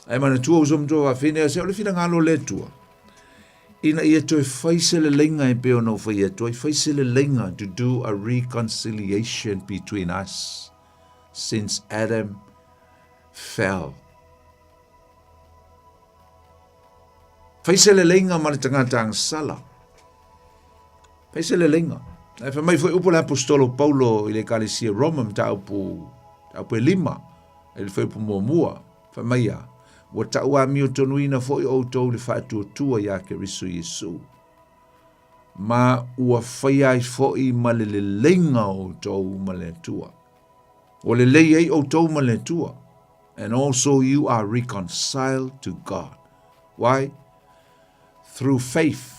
Ai mana tua usum tua fine se o le fina ngalo le tua. Ina ia toi faise le lenga e peo no fa ia toi faise le lenga to do a reconciliation between us since Adam fell. Faise le lenga ma le tangata ang sala. Faise le lenga. E fa mai foi upo le apostolo Paulo I le kalesia Roma mta upo e 5. Ele foi upo mua. Fa mai ya. Wa taua mi o tonuina foi o tau le whaatua tua ya ke risu Yesu. Ma ua whaiai foi ma le lenga o tau ma le tua. O le lei ei o tau ma le tua. And also you are reconciled to God. Why? Through faith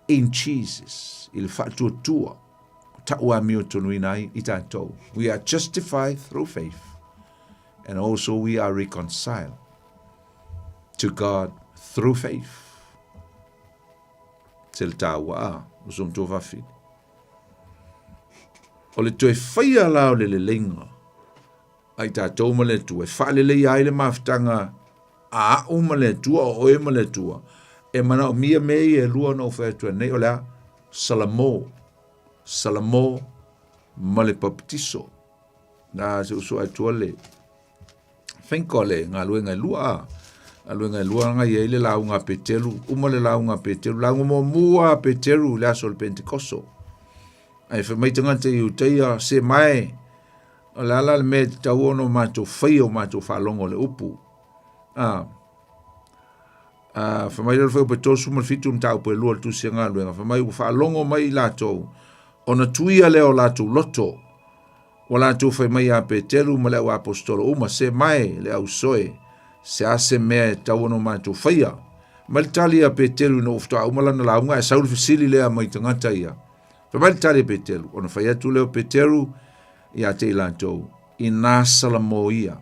in Jesus. Il whaatua tua. Taua mi o tonuina I tātou. We are justified through faith. And also we are reconciled to God through faith. Tel tawa usum tu vafi. O le toe whaia lao le lenga. Ai tātou ma le tua. E whaale le ai le maftanga a au ma le tua o oe ma le tua. E mana o mia mei e lua no whaetua nei o lea Salamo. Salamo ma le baptiso. Na se uso ai tua le. Whenko le ngā luenga lua Aluenga lua nga ye le launga petelu, uma le launga petelu, launga mo mua petelu le aso le Pentecoso. Ai fa mai tanga te uteia se mai. O la le me tau ono mato whaio mato whalongo le upu. Fa mai le whao petosu ma fitu mtau po e lua tu se ngā luenga. Fa mai whalongo mai lato. Ona tuia leo lato loto. O lato whai mai a petelu ma leo apostolo. Uma se mai le au soe. Se ase mea tau ono mātou whaia. Malitali a petelu no uftoa umalana launga e saulu fisili lea mai tangata ia. Fa malitali a petelu. Ono whaia tu leo petelu ia te ilantou. I nāsala mo ia.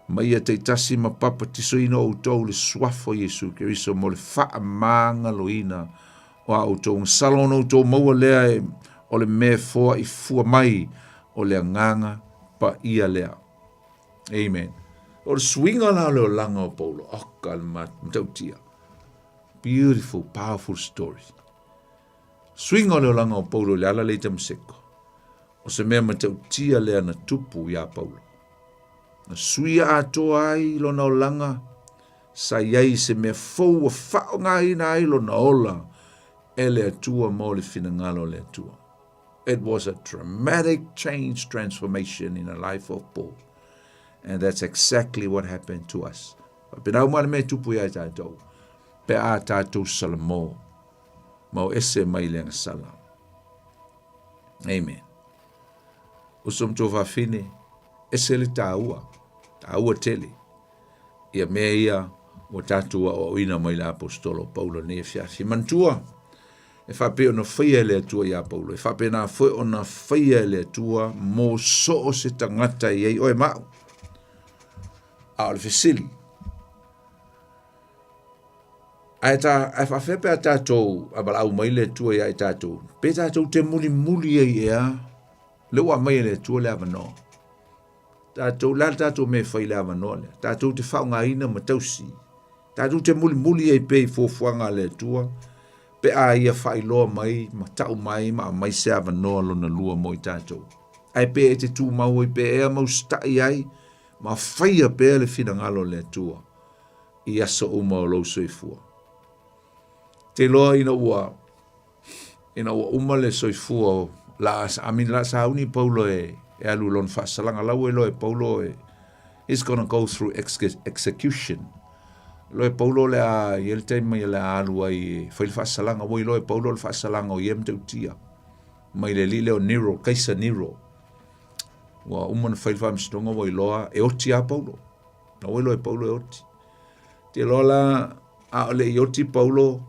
Ma ia te tasi ma papa tiso ino o tau le suafo Yesu Keriso mo le wha maanga loina o a o tau ngsalon o tau maua lea e o le mea foa I fua mai o lea nganga pa ia lea. Amen. O le swinga la leo langa o Paulo. Kalmat mtautia. Beautiful, powerful story. Swinga leo langa o Paulo le ala leita mseko. O se mea mtautia lea na tupu ya Paulo. Na suia atoa ai lo na o langa. Sa iai se mea fau a fao ngai na ai lo na ola. E le atua mo le finangalo le atua. It was a dramatic change, transformation in the life of Paul. And that's exactly what happened to us. Pena umane me tupu ia tātou. Pe a tātou salamo. Mau ese mai lenga sala. Amen. Usum tō whawhine. Ese le tāua. Tāua tele. Ia mea ia o tātua o ina mai la apostolo Paulo ne fiafi mantua. E whape o na whaia le atua ia Paulo. E whape na whae o na whaia le atua mō so o se tangata iei oe mau. A o le fesili. ai fa fe pe tatou abala au mai le tua ia tatou pe tatou te muli ia le wa mai le tua le avano tatou la tatou me fai le avano le tatou te fa nga ina matausi tatou te muli ia pe fofuanga le tua pe a ia fai loa mai ma tau mai ma mai se avano lona lua mo tatou ai pe te tu mau pe e mau stai ai ma fai pe le fina ngalo le tua ia so uma lo soifua te loa ina ua uma le soifua la sa uni Paulo e alu lon fasalanga lau e lo e Paulo is gonna go through execution lo e Paulo le a yel te mai le alu ai fail fasalanga wo lo e Paulo le fasalanga o yem te utia mai le lile o Nero kaisa Nero wa uma fail fam stonga wo loa e otia Paulo na wo lo e Paulo e oti te lola a le yoti Paulo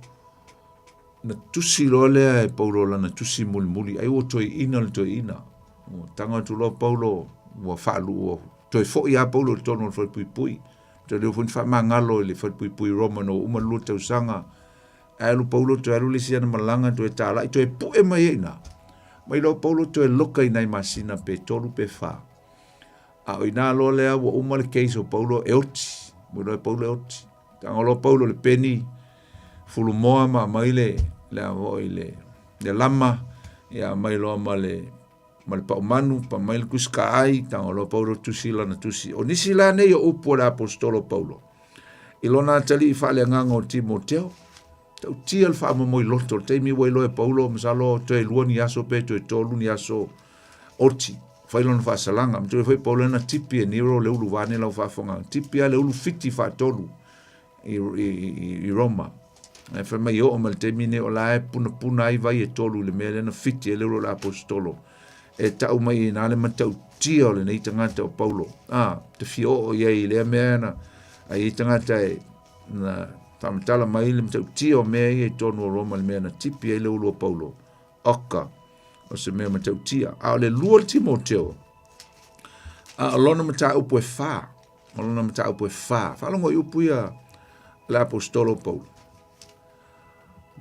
na tusi lole e Paulo la na tusi muli ai o toi ina o tanga tu lo Paulo wa falu o toi fo ia Paulo tono fo pui te le fo fa mangalo le fo pui romano uma lu te usanga ai lu Paulo to alu lisia na malanga to e tala to e pu e mai mai lo Paulo to e loka ina masina pe tolu pe fa a ina lo le wa uma le keiso Paulo e oti mo lo Paulo e oti tanga lo Paulo le peni fulu moa ma mai le lama ya mai lo ma le pa manu pa mai kuska ai tanga lo Paulo tusila na tusi o nisi la ne o upo la apostolo Paulo ilona tali fa le ngango Timoteo tau tia fa mo moi loto te mi wo lo e Paulo msalo te luoni aso pe to tolu ni aso oti fa ilona fa salanga mto fa Paulo na tipi e niro le ulu vane la fa fonga tipi le ulu fiti fa tolu i Roma e fa mai o mal termine o la puna ai vai e tolu le mele na fiti e le ulu apostolo e tau mai na le matau tio le nei tangata o Paulo te fio o ye le mena ai tangata na tamatala mai le matau tio me e tonu o Roma le mena tipi e le ulu o Paulo oka o se mea matau tia a le lua Timoteo a lona mata upo e fa lona mata upo e fa longo i upu ia le apostolo Paulo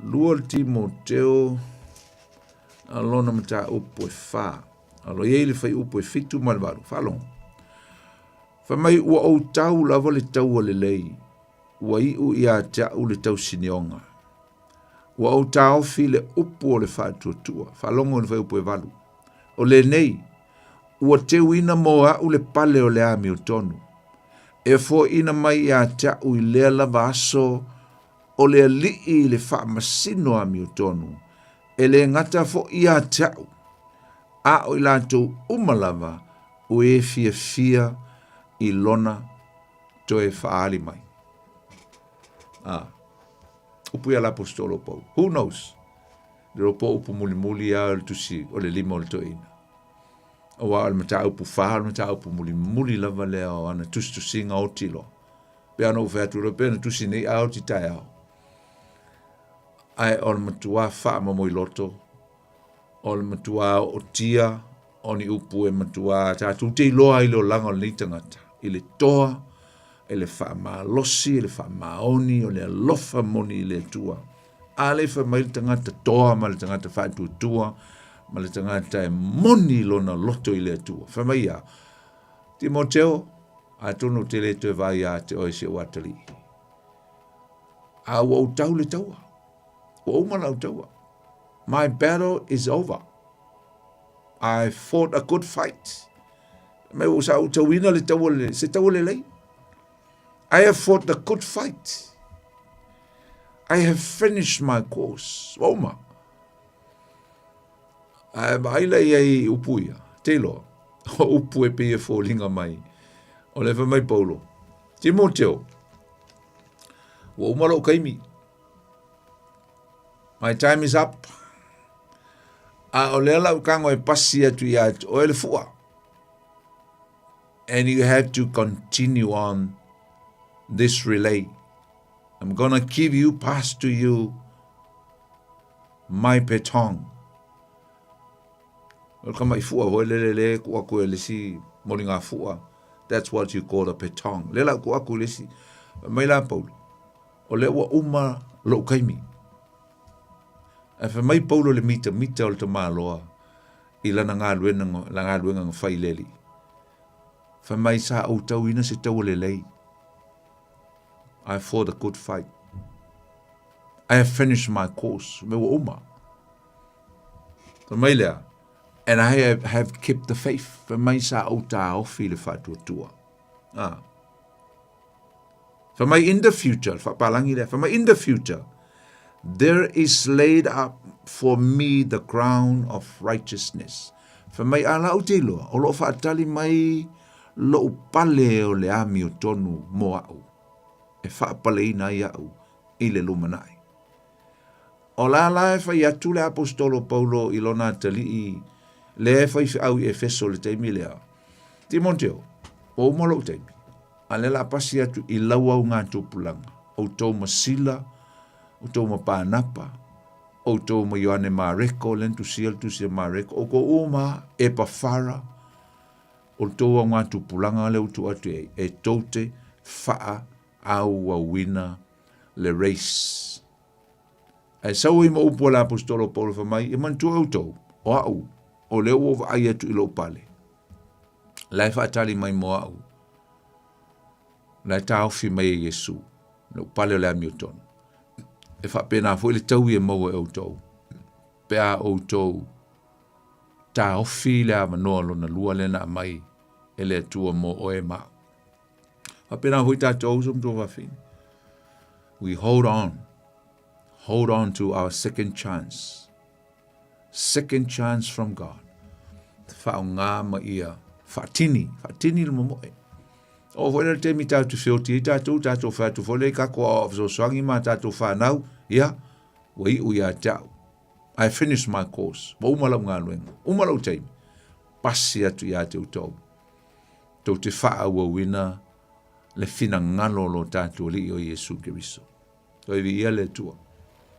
lua Timoteo a lona mata upo e fa alo ye le fai upo e fitu malvalu falongo fa mai ua o tau lava le tau o le lei ua iu ia tau le tau sinionga ua o tau fi le upo o le whātuatua falongo le fai upo e valu o le nei ua teu ina moa u le pale o le ami o tonu e fo ina mai ia tau i lea lava aso o le alii le whaamasino ami o tonu e le ngata fo ia tau a o i lātou umalava o e fia i lona to e whaali mai. Upu ia l'apostolo Paul. Who knows? Le ropo upu muli a le tusi o le lima o le toina. O wa al mata upu wha, mata upu muli lava le o ana tusi nga o tilo. Pe ano uwhatu lo pe na tusi nei a o ti tai ao. Ai o le matua wha mamoi loto. O le matua o tia, o ni upu e matua tatu te iloa i leo langa o le tangata. I le toa, e le wha losi, e le wha maoni, o le alofa moni i le tua. A le wha mai le tangata toa, ma le tangata wha tua, ma le tangata e moni lona loto i le tua. Wha mai a, Timoteo, a tono te le tue vai a te oe se watali. A ua utau le taua. Ua umana utaua. My battle is over. I fought a good fight. Me usa utawina le taua le, se taua le lei. I have fought the good fight. I have finished my course. Oma. Aila ia upuia. Telo. Upu e pe e fōlinga mai. O lewa mai Paulo. Timoteo. Wa umaro kaimi. My time is up. A o lela ukango e pasi atu ia o ele fua. And you have to continue on this relay. I'm going to give you, pass to you, my baton. Kama i fua, hoi lele kua kua lesi molinga fua. That's what you call a baton. Lela kua kua lesi. Mai la Paulo. O le ua uma lo kaimi. E fa mai Paulo le mita o le tamaloa i lana ngā luenga ngā whaileli. Fa mai sa au tau ina se tau le lei. I fought a good fight. I have finished my course. Me wa oma. Fa mai lea. And I have kept the faith. Fa mai sa au ta ofi le whatuatua. For my in the future, for my in the future, there is laid up for me the crown of righteousness. For my ala utilo, o lo fatali mai lo pale o le ami o tonu mo au. E fa pale ina iau i le lumanai. O la fa iatu le apostolo Paulo ilona tali i le fa au e feso le teimi lea. Timoteo, o mo lo teimi. Ale la pasi atu i lau au ngā tōpulanga. O tō masila, o tō mapānapa, o tō ma Ioane Mareko, lentu sia Mareko, o ko uma e pawhara, o tō au ngā tōpulanga le utu atu e tōte whaa au a wina le race. E sau i ma upo la apostolo Paulo whamai, e mantua au tō, o au, o leo o ai atu i lo pale. Lai whaatali mai mo au. Lai ta ofi mai Yesu, no pale o le ami o tonu. E whapena fo le tau i e maua e o tau. Pea o tau, ta ofi le a manoa lo na lua le na mai, e le atua mo o e maa. Whapena fo i ta tau som tō whawhini. We hold on to our second chance from God. Whao ngā ma ia, whaatini le momoe. O foi le temi tatu fioti tatu fatu fole kako of so swangi ma tatu fanau ya wei u ya tau. I finished my course. Bo umala ngaluenga. Umala utai. Pasi atu ya te utau. Tau te faa ua wina le fina ngalo lo tatu li o Yesu Kiriso. So iwi ia le tua.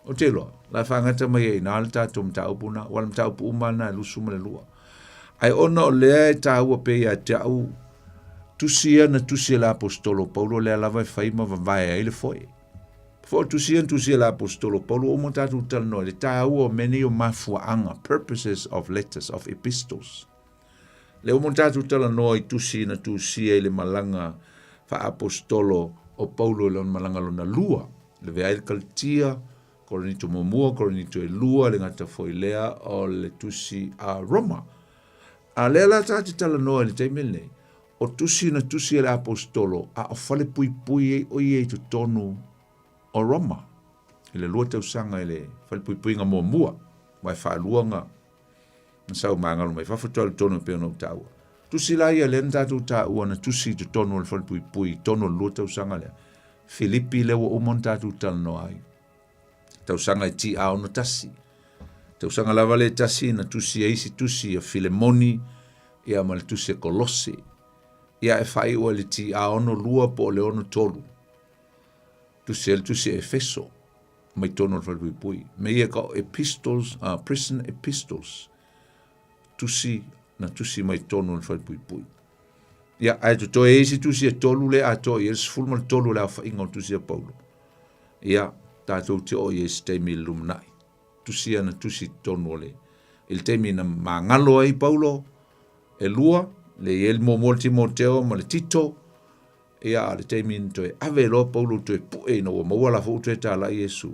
O te loa. La whangata mai e nā le tatu mtau puna. Wala mtau pu umana lusuma le lua. Ai ona o lea e tau a pe ya tau. Tusia na tusia la apostolo Paulo le alava fai ma vai ai le foi. Fo tusia la apostolo Paulo o mo tatu tal no le tau o meni o mafuanga purposes of letters of epistles. Le o mo tatu tal no i tusia le malanga fa apostolo o Paulo le malanga lo na lua le vai le kaltia korinito momua korinito e lua le ngata foi lea o le tusi a Roma. A le la tatu tal no le taimele. O tusi le apostolo a fale pui o ie tu tonu o Roma. Ile lua tau sanga ile fale pui nga mua mai fa luanga. Nsau mangalo mai fa fotol tonu pe no tau. Tusi la ia lenta tu tau na tusi tu tonu le fale pui tonu lua tau sanga le. Filipi le o monta tu tal no ai. Tau sanga ti a no tasi. Tau sanga la vale tasi na tusi eisi tusi a Filemoni ia mal tusi Kolose. Ia e fai ua le ti a ono lua po le ono tolu. Tu se Efeso. Mai tono le whalpui pui. Me ia ka epistles, prison epistles. Tusi mai tono le whalpui pui. Ia ai tu toi eisi tusi e tolu le a toi. Ia sfulma le tolu le a whainga o tusi a Paulo. Ia tātou te o iesi teimi luminai. Tusi ana tusi tono le. Il teimi na mangalo ai Paulo. E lua. Le el mo Timoteo ma le Tito ia le temin to ave lo Paulo to pu no mo wala fu to ta la Yesu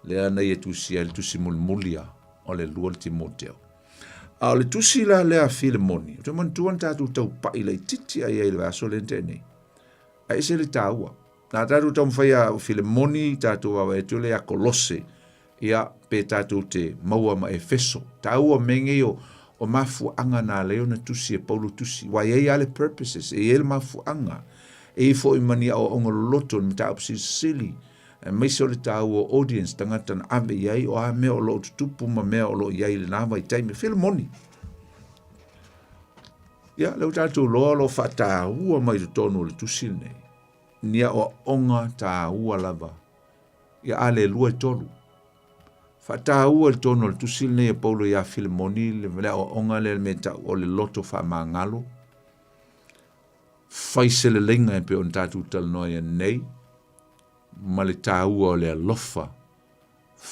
le ana ye tu si mulmulia o le lu Timoteo a le tu si la le a Filemoni to man tu anta tu tau pa ile titi ai le aso le tene ai se le taua na ta tu tom fai a Filemoni ta tu va tu le a Kolose ia pe ta tu te maua ma Efeso taua menge o mafu anga na leo na tusi e Paulo tusi. Wa ye ale purposes. E ele mafu anga. E fo i mani au ongo loto ni ta upsi sili. E meiso le ta ua audience tangata na ave iai o a mea o lo tupu ma mea o lo iai le nawa i taime. Filemoni. Ia, leo tātou loa lo fa ta ua mai to tonu le tusi nei. Nia o onga ta ua lava. Ia ale lua i tolu. Fata ua le tono le tusil nei e Paulo ia Filemoni le vele o onga le meta o le loto fa mangalo. Faise le lenga e pe on tatu tal noia nei. Ma le ta ua o le alofa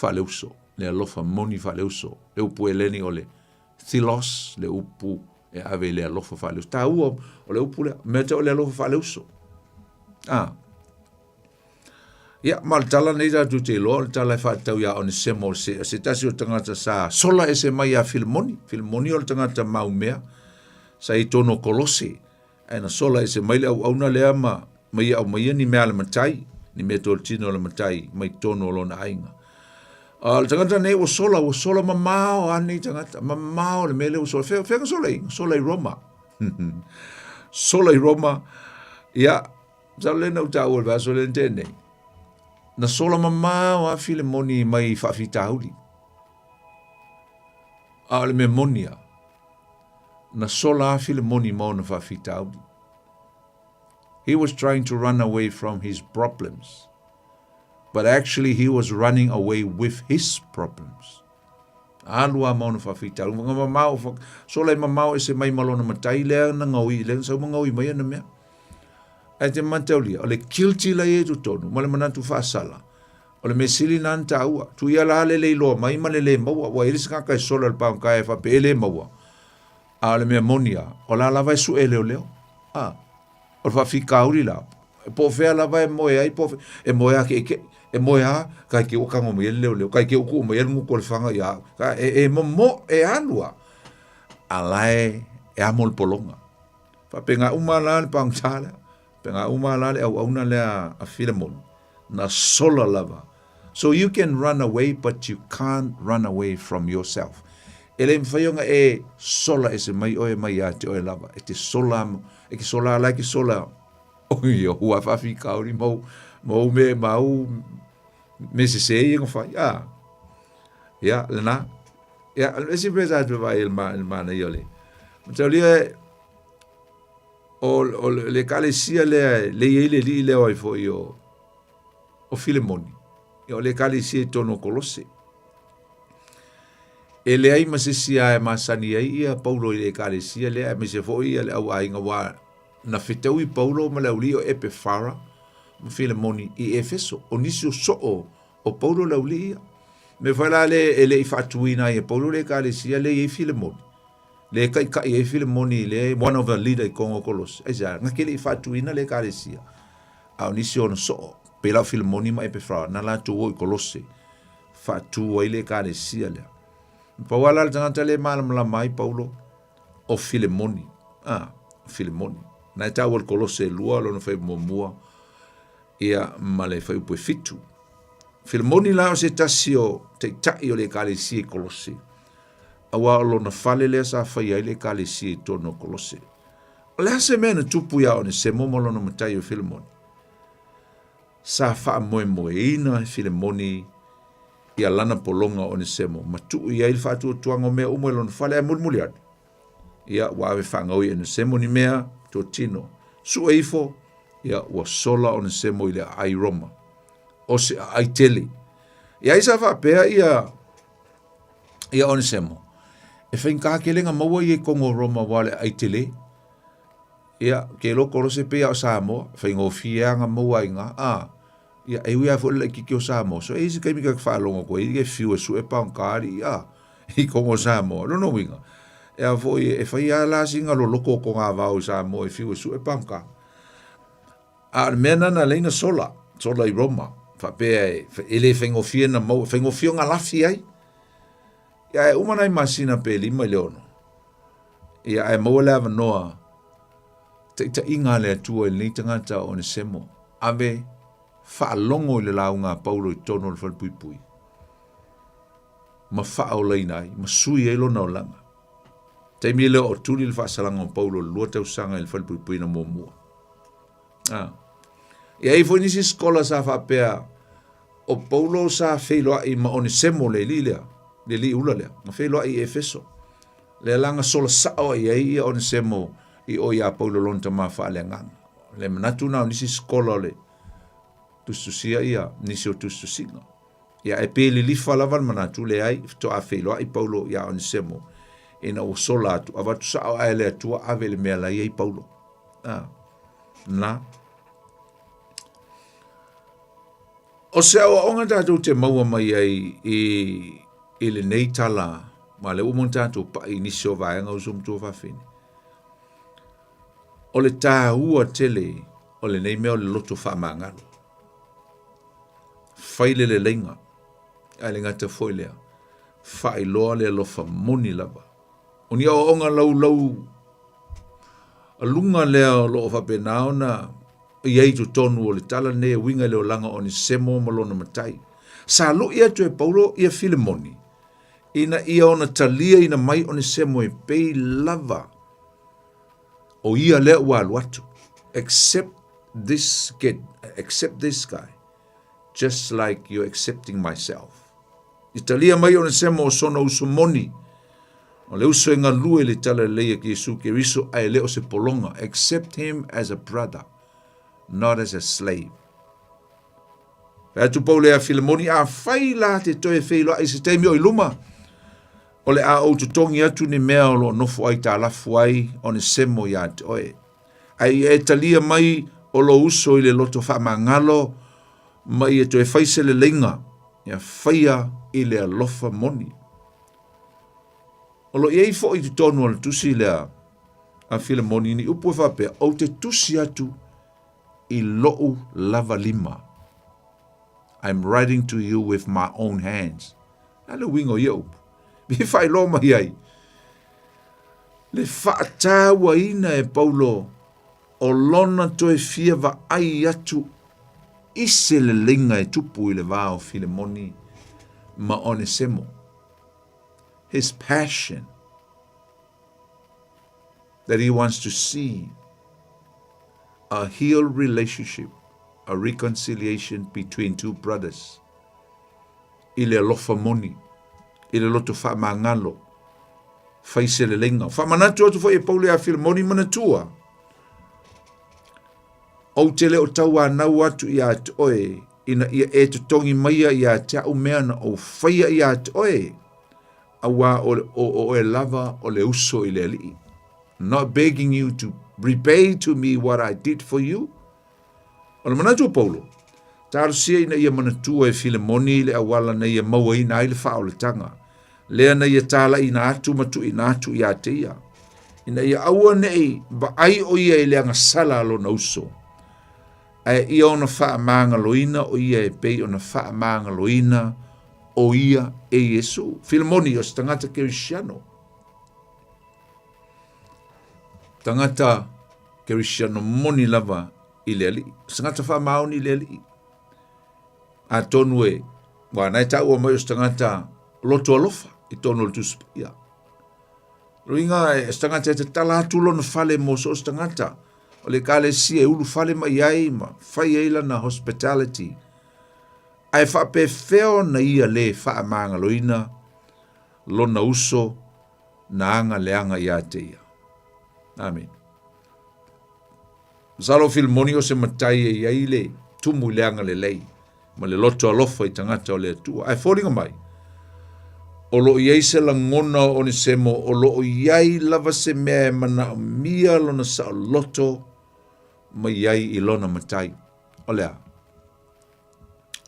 whaleuso, le alofa moni whaleuso, le upu eleni o le thilos, le upu e ave le alofa whaleuso. Tā ua o le upu le, mea te o le alofa whaleuso. Ia, ma le tala nei rātu te loa, le tala e whātau ia o ne semo se tasi o tangata sa sola e se mai a Filemoni o le tangata maumea, sa i tono kolose, aina sola e se mai le au auna lea mai au mai ni mea le matai, ni mea tol tino le matai, mai tono lo na ainga. Le tangata nei o sola mamao ane tangata, mamao le mele o sola, whenga sola i Roma. Sola i Roma, ia, sa lena uta ua le vaso le tenei. Na sola mamao a Filemoni mai whawhitauli. A le memonia. Na sola a Filemoni mau na whawhitauli. He was trying to run away from his problems. But actually he was running away with his problems. Alua mau na whawhitauli. Mga mamao, sola i mamao e se mai malona matai lea na ngaui, lea sa ngaui mai ana mea. Ai te mantaulia, o le kilti la e tu tonu, ma le manatu whaasala, o le mesili nan ta ua, tu ia la le leiloa, mai ma le maua, wa iris kaka e sola le pao kai e whape ele maua, a le mea monia, o la lava e su e leo, o le whawhika uri la, e po whea lava e moe ai, e moe a ke, e moe a, kai ke ukango mai leo, kai ke uku mai nguko le whanga ia, e mo e alua, alae e amol polonga, whape ngā umala le pao tala, penga umala le au auna le a Filemon na sola lava. So you can run away, but you can't run away from yourself. Ele mwhaionga e sola e se mai oe mai a te oe lava. E te sola, e ki sola ala ki sola. Oi, hua whawhi kauri, mau me se se i ngawhai. Ia, lena. Ia, esi pesa atu vai il mana i ole. Matau lia o le kalesia le ile li le oi fo io o Filemoni o le kalesia tono kolose e le ai masisia e masani ai ia Paulo i le kalesia le ai se fo ia le au ainga wa na fitau i Paulo ma le uli o Epefara mo Filemoni i Efeso o nisio o Paulo le uli me fala le i fatuina i Paulo le kalesia le i Filemoni le kai e Filemoni le one of the leader Kongo Kolos esa ngakele i fatuina le kalesia au nisi ono so pela Filemoni ma Epefra na la tu o Kolose fatu o le kalesia le pa wala le tangata le malam la mai Paulo o Filemoni Filemoni na ta o Kolose lua lo no fe momua ia male fe pu fitu Filemoni la o se tasio te tai o le kalesia Kolose awa lo na fale le sa fa ia le kalesia tono Kolose. Le se mena tupu ia one se momolo no matai o Filemoni. Sa fa moe ina Filemoni ia lana polonga one semo matu ia il fatu tuango me umo lo na fale mulmuliat. Ia wa ave fanga oi ne semo ni mea to tino. Su eifo ia wa sola one semo ile ai Roma. O se ai tele. Ia isa fa pea ia one semo. E whainka kelenga maua i e Kongo Roma wale aitele. Ia, ke loko rose pea o Samoa, whaingo fianga maua inga. Ia, e ui a fwole kiki o Samoa. So eisi kai mika kwhaalonga koe, i ke fiu e su e paungkari, i Kongo Samoa. Rono winga. E a fwoi, e whai a la singa lo loko ko ngā vau Samoa, e fiu e su e paungkari. Mena na leina sola i Roma. Whapea, ele whaingo fia na maua, whaingo fia ngā lafi ai. Ia e umanai masina pe lima leono. Ia e maua lea vanoa. Ta inga lea tua i tangata o ne semo. Ave whaalongo i le launga Paulo i tono le whalpuipui. Ma whaolai nai, ma sui e lona o langa. Taimi leo o tuli le whaasalanga o Paulo lua tau sanga i le whalpuipui na mua. Ia e fo nisi skola sa whapea o Paulo sa whailoa i ma o ne semo le lilea. Le li ula lea, na wheloa i Efeso. Le langa sola sao i ai o ne semo i o ia Paulo lonta maa whaale ngang. Le manatu nao nisi skola le tustusia ia, nisi o tustusinga. Ia e pēli li whalawan manatu le ai, to a wheloa i Paulo ia o ne semo. Ina o sola atu, awatu sao ae le atua ave le mea lai ai Paulo. Na. O se au onga tātou te maua mai ai i le nei tala, ma le umon tātou pa i nisi o vaenga o sumtu o whawhine. O le tā ua tele, o le nei mea o le loto whamangalo. Whaile le lenga, a le ngata whoilea, whai loa le alofa moni lava. O ni au onga lau, a lunga lea lo o whapenao na, iei tu tonu o le tala ne winga leo langa o ni semo malona matai. Sa lo ia tu e Paulo ia Filemoni. Ina ia ona talia ina mai o ni semo e pei lava. O ia lea walu atu. Accept this guy. Just like you're accepting myself. Italia mai o ni semo o sona usumoni. O le uso inga lue le tala leia ki Yesu ke riso ai leo se polonga. Accept him as a brother. Not as a slave. Atu Paule a Filemoni a whai la te toe whailo ai se teimi o iluma. O le a o tutongi atu ni mea o lo nofo ai ta lafu ai o ni semo ya te oe. Ai e talia mai o lo uso i le loto whamangalo mai e toe whaise le lenga. Ia whaia i le alofa moni. O lo iei fo i tutonu al tusi le a Filemoni ni upu e whapea o te tusi atu I lo'u lava lima. I'm writing to you with my own hands. Nale wingo iau. Mi fai lo mai ai. Le whaatawa ina e Paulo o lona toe fia wa ai atu ise le lenga e tupu I le vao Filemoni ma Onesimo. His passion that he wants to see a healed relationship, a reconciliation between two brothers. I le alofa moni, I le loto whamangalo, whaise le lenga. Whamanatu atu whai e Paule a Filemoni manatua. O te leo tau anau atu I a te oe, ina ia e te tongi maia I a te au mea na o whaia I a te oe, awa o e lava o le uso I le alii. Not begging you to repay to me what I did for you. O le manatu Paulo, tarusia ina ia manatua e Filemoni le awala na ia maua ina ai le wha o le tanga. Lea na ia tala ina atu matu ina atu I a te ia. Ina ia aua nei ba ai o ia I le anga sala alo na uso. Ai ia ona wha maanga loina o ia e pei ona wha maanga loina o ia e Yesu. Filemoni o stangata Kerisiano. Tangata Kerisiano moni lava I le ali. Tangata wha maoni I le ali. A tonu e, wana e tau o mai o tangata loto alofa I tonu o tuspia. Ruinga e tangata e te tala atulo na fale mo so tangata. O le kale si e ulu fale mai ai ma, fai eila na hospitality. Ai wha pe feo na ia le wha maanga loina, lona uso na anga leanga ia te ia. Amen. Salo Filemoni o se matai e iai le tumu leanga le lei, ma le loto alofa I tangata o le atua. Ai fōringa mai. O lo iai se la ngona o ni semo, o lo iai lava se mea mana o mia lona sa o loto, ma iai I lona matai. O lea.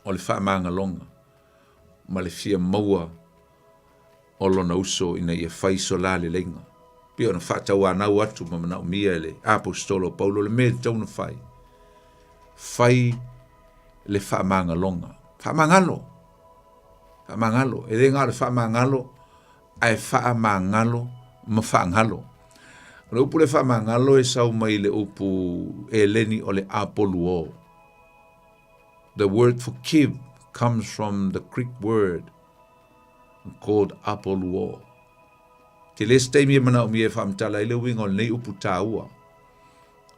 O le wha maanga longa, ma le fia maua o lona uso ina ia whaiso la le lenga. Pia ona whatau anau atu ma mana o mia le apostolo Paulo le mea tau na whai. Whai le wha maanga longa. Wha maangalo. Wha maangalo. E re ngā le wha maangalo, ai wha maangalo ma wha ngalo. Le upu le wha maangalo e sau mai le upu e leni o le apoluo. The word forgive comes from the Greek word called apoluo. Te le steimi e mana o mi e whamtala I le wingo le nei upu tāua.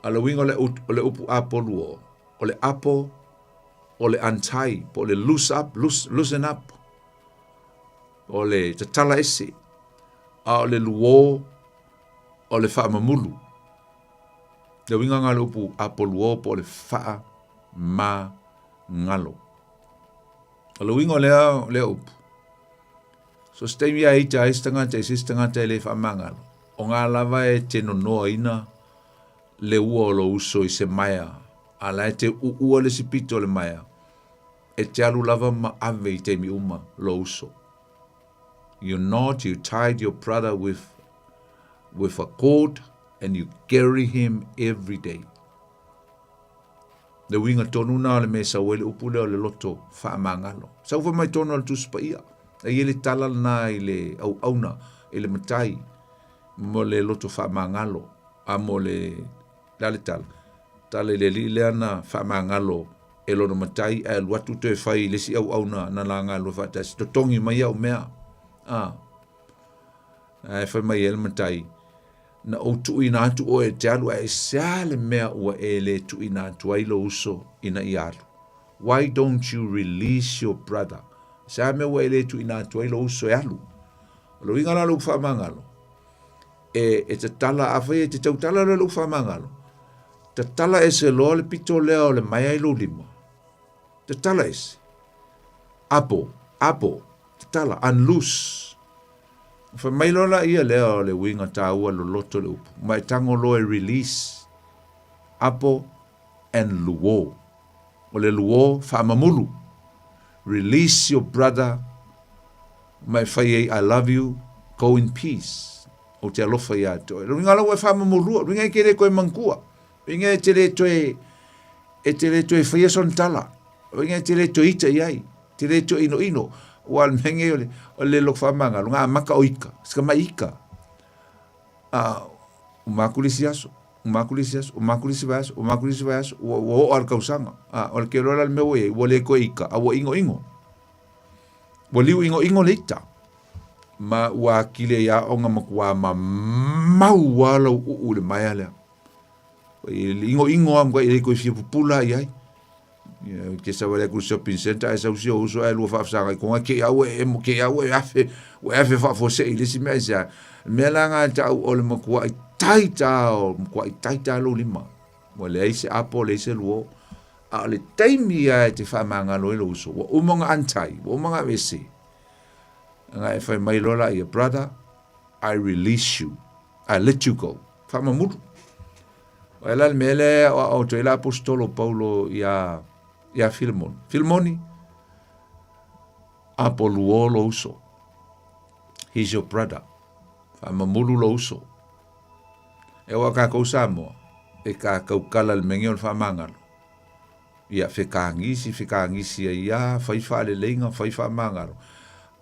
A le wingo le upu apoluo. O le apo, o le untie, o le loosen up. O le tatala ese. A o le luo, o le whaamamulu. Le winga ngā le upu apoluo po le wha ma ngalo. O le wingo le upu. So steimi a ita istangata e le wha ma ngalo. O ngā lava e te nonoa ina le ua o lo uso I se maia. A la te ua le sipito le maia. e te alu lava ma ave I te mi uma lo uso. You tied your brother with a cord and you carry him every day. Le winga tonu na le mesa wele upule o le loto wha mangalo. Sau wha mai tonu al tuspa ia. E ele talal na ile au auna, ile matai, mo le loto wha mangalo, a mo le lale tala. Tala le li le ana wha mangalo, e lono matai, e luatu te whai le si au auna na la ngalo wha tasi. Totongi mai au mea. E whai mai ele matai. Na o tu ina atu o e te alu e seale mea ua e le tu ina atu ai lo uso ina I alu. Why don't you release your brother? Seale mea ua e le tu ina atu ai lo uso e alu. Lo inga la lo whamangalo. E te tala awhai e te tau tala lo whamangalo. Te tala e se loa le pito leo le mai ai lo lima. Te tala e se. Apo, te tala, unloose. Fa mai lola ia leo le winga taua lo loto le upu. Mai tango lo e release. Apo and luo. O le luo fa mamulu. Release your brother. Mai fai I love you. Go in peace. O te alofa ia toi. Ringa lau e fa mamulu. Ringa I kere koe mangkua. Ringa e te le toe. E te le toe fai son tala. Ringa e te le toe ita iai. Te le toe ino. Wal menge o le lo fa manga nga maka oika ska maika umakulisi vas o al kausanga o ke lo al mewe o le koika o ingo o liu ingo leta ma wa kile ya o nga makwa ma mau wala u le maiale ingo am ko ile ko fi pula yai ke sa wale ku shopping center esa uso ai lo fa sa ko ke awe afe fa fo se ile si mesa melanga ta o le mo ko taita lo lima wale ai se apo le se lo a le taimi ya te fa manga lo uso o monga antai o monga vese nga e fa mai lola your brother I release you I let you go fa mamudu wala mele o to ila apostolo Paulo ya Filmoni Apoluo lo uso. He's your brother. Famamulu lo uso. E waka kou Samoa. E ka kou kala le mengi o le whamangalo. Ia whikangisi ia whaifa le leinga whaifa mangalo.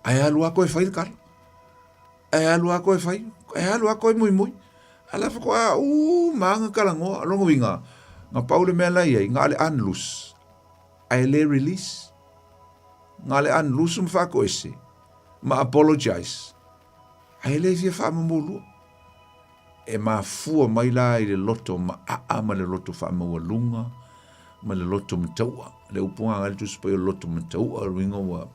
Ai alu ako e whai kala. Ai alu ako e whai. Ai alu ako e mui. Ala whako maanga kala ngoa. Longo winga. Nga paule mea lai ai. Nga ale unloose. Ai le release. Nga le unloose mwhako ese. Ma apologize. Ai le fia whamamulu. E ma fua mai la I le loto ma ma le loto whamawalunga. Ma le loto mtaua. Le upunga ngali tusipa I loto mtaua. Ringa wa.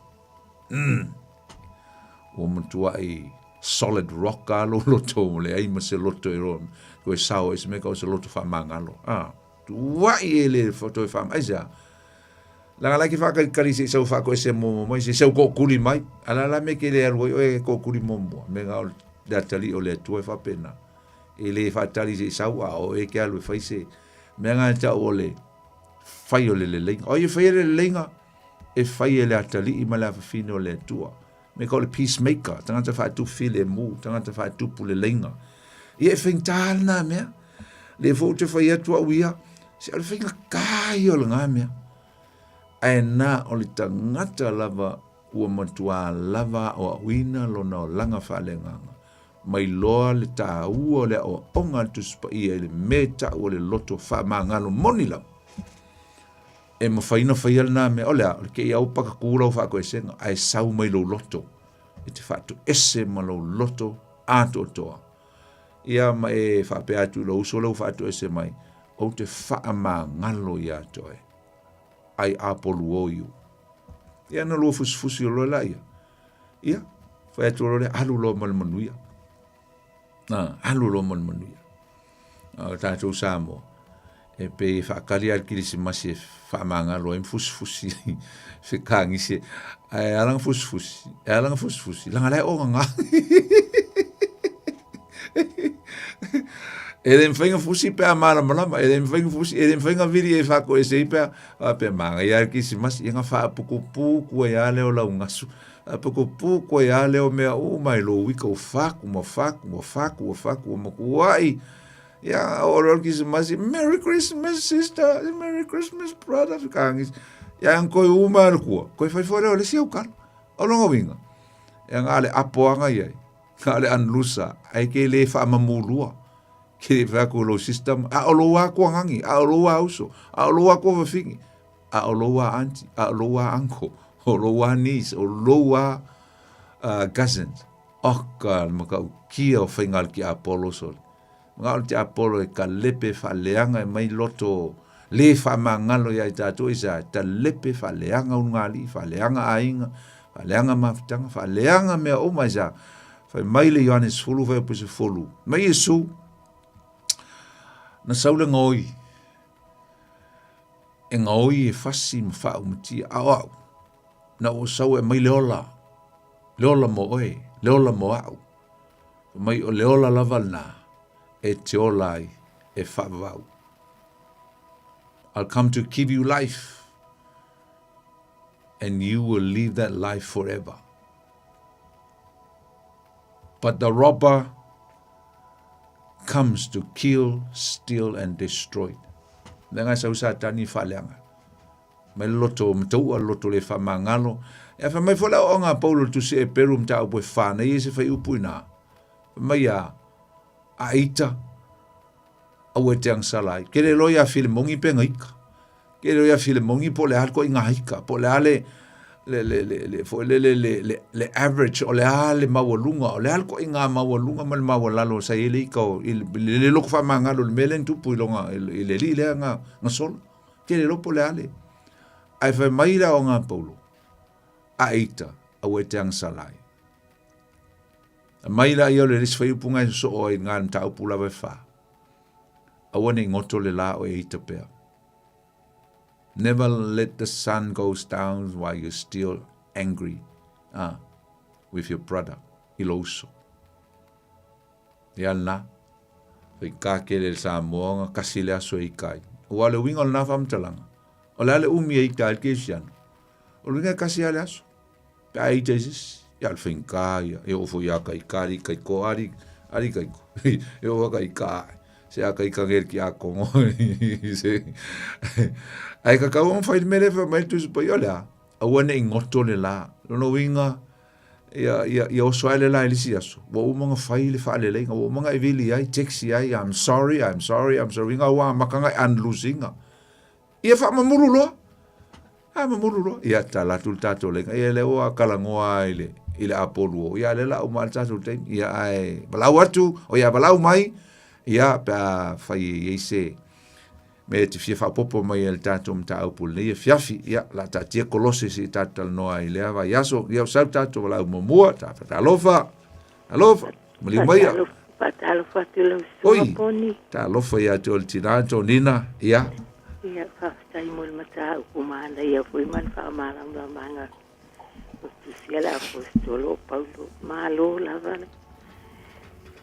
Wa mtua I solid rock alo loto. Le ai ma se loto I ron. Koe sao ese meka o se loto whamangalo. Tuai le foto I whamaisa. Langa laki whakakari se sau whako ese momo mai, se sau kōkuri mai. Ala la me ke le arwoi o e kōkuri momo. Me ngā o datali o le atua e whapena. E le whatari se sau a o e ke alu e whaise. Me ngā ta o le whai o le leinga. O i whai le leinga e whai le atali I ma le awhawhine o le atua. Me ka o le peacemaker. Tangata whaatu while mu. Tangata whaatu pu le leinga. I e whaintāl nā mea. Le fo te whai atua uia. Se alu whainga kai o le ngā mea. Ai na o le tangata lava ua matua lava o wina lona o langa whalenganga. Mai loa le tā ua le o onga tuspa ia le meta o le loto whamangalo monila. E mawhaina whaial nā me olea, o le ke ia upaka kūra o whako e senga, ai sau mai lo loto. E te whatu ese ma lo loto ato toa. Ia ma e whape atu lo uso lo whatu ese mai, o te whaamangalo ia toe. Ai apolu o iu. Ia na lua fusi o loa laia. Ia, whai atu lo le alu lo malmanuia. Alu lo malmanuia. Tātou Samoa. E pe whaakari al kirisi masi e whaamanga lo em fusi. Whikangi se. Ai alanga fusi. Langa lai o ngā. E le mwhainga fusi pe a malama, e le mwhainga fusi, e le mwhainga viri e whako e sei pe a manga ia kisi masi, inga wha puku e ale o lau ngasu, a puku e ale o mea o mai lo wika o whaku, o makuai, ia o rau kisi masi, Merry Christmas sister, Merry Christmas brother, whikangis, ia ang koe uma al kua, koe whai fore o le siau kar, o longa winga, ia ngale apoanga iai, ngale anlusa, ai ke le wha mamulua, ke whako lo system, a o loa kua ngangi, a o loa uso, a o loa kua wafingi, a o loa auntie, a o loa uncle, o loa niece, o loa cousins. Oka, makau kia o whaingal ki Apollo sol. Ngau te Apollo e ka lepe whaleanga e mai loto le whamangalo ia i tātou i sa, ta lepe whaleanga ungali, whaleanga ainga, whaleanga mawhitanga, whaleanga mea o mai sa, whai mai le Ioannes fulu, whai puse fulu. Mai Yesu, na saule ngoi e ngoi e fasi ma wha umati au na o sau e mai leola mo oe leola mo au mai o leola lava na e te olai e wha vau. I'll come to give you life and you will live that life forever, but the robber comes to kill, steal, and destroy. Nenga sa usa tani whaleanga. Mai loto, mtaua loto le whamangalo. E wha mai whala o ngā Paulo tu se e peru mta upo e whāna, i e se whai upu ina. Mai a ita, au e te ang salai. Kere loi a Filemongi pe ngaika. Kere loi a Filemongi po le halko i ngā hika, po le ale le average o le ale mawalunga o le alko inga mawalunga mal mawalalo sa ile ko le loko fa mangalo le melen tu puilonga ile le nga sol ke le lopo le ale ai fa maira o nga Paulo aita a wetang salai maira yo le risfai punga so o nga mta upula we fa a woni ngoto le la o eita pe. Never let the sun go down while you're still angry with your brother. Iloso. Ia na. Wai kāke le Samoa kasi le aso i kai. O ale winga o na whamtalanga. O le ale umi e i kai ke siano. O winga kasi ale aso. Pe a i Jesus. Ia le whinka ia. E ofo ia kai kari kai ko ari kai ko. E ofo kai kai. Se a kai kanger ki a kongo. Ai ka kau fai mele fa mai tu pa yola. A wane ngoto le la. Lono winga ia o soale la elisi aso. Wa umanga fai le fa le lenga. Wa umanga evili ai texi ai I'm sorry. Winga wa makanga an lusinga. Ia fa mamuru lo. Mamuru lo. Ia tala tu tato lenga. Ia le o kalangoa ile Apollo. Ia le la o mal tato ten. Ia ai balau atu o ia balau mai. Ia pa fai ese me te fia fa popo mai el tato mta au le fiafi ia la tatia kolose si tatal noa i lea va yaso ia sa tato la momua ta alofa mali mai alofa te lo poni ta alofa ia te ol tinato nina ia fa tai mo mata ku manda ia foi man fa mala manga o sia la apostolo Paulo malo la vale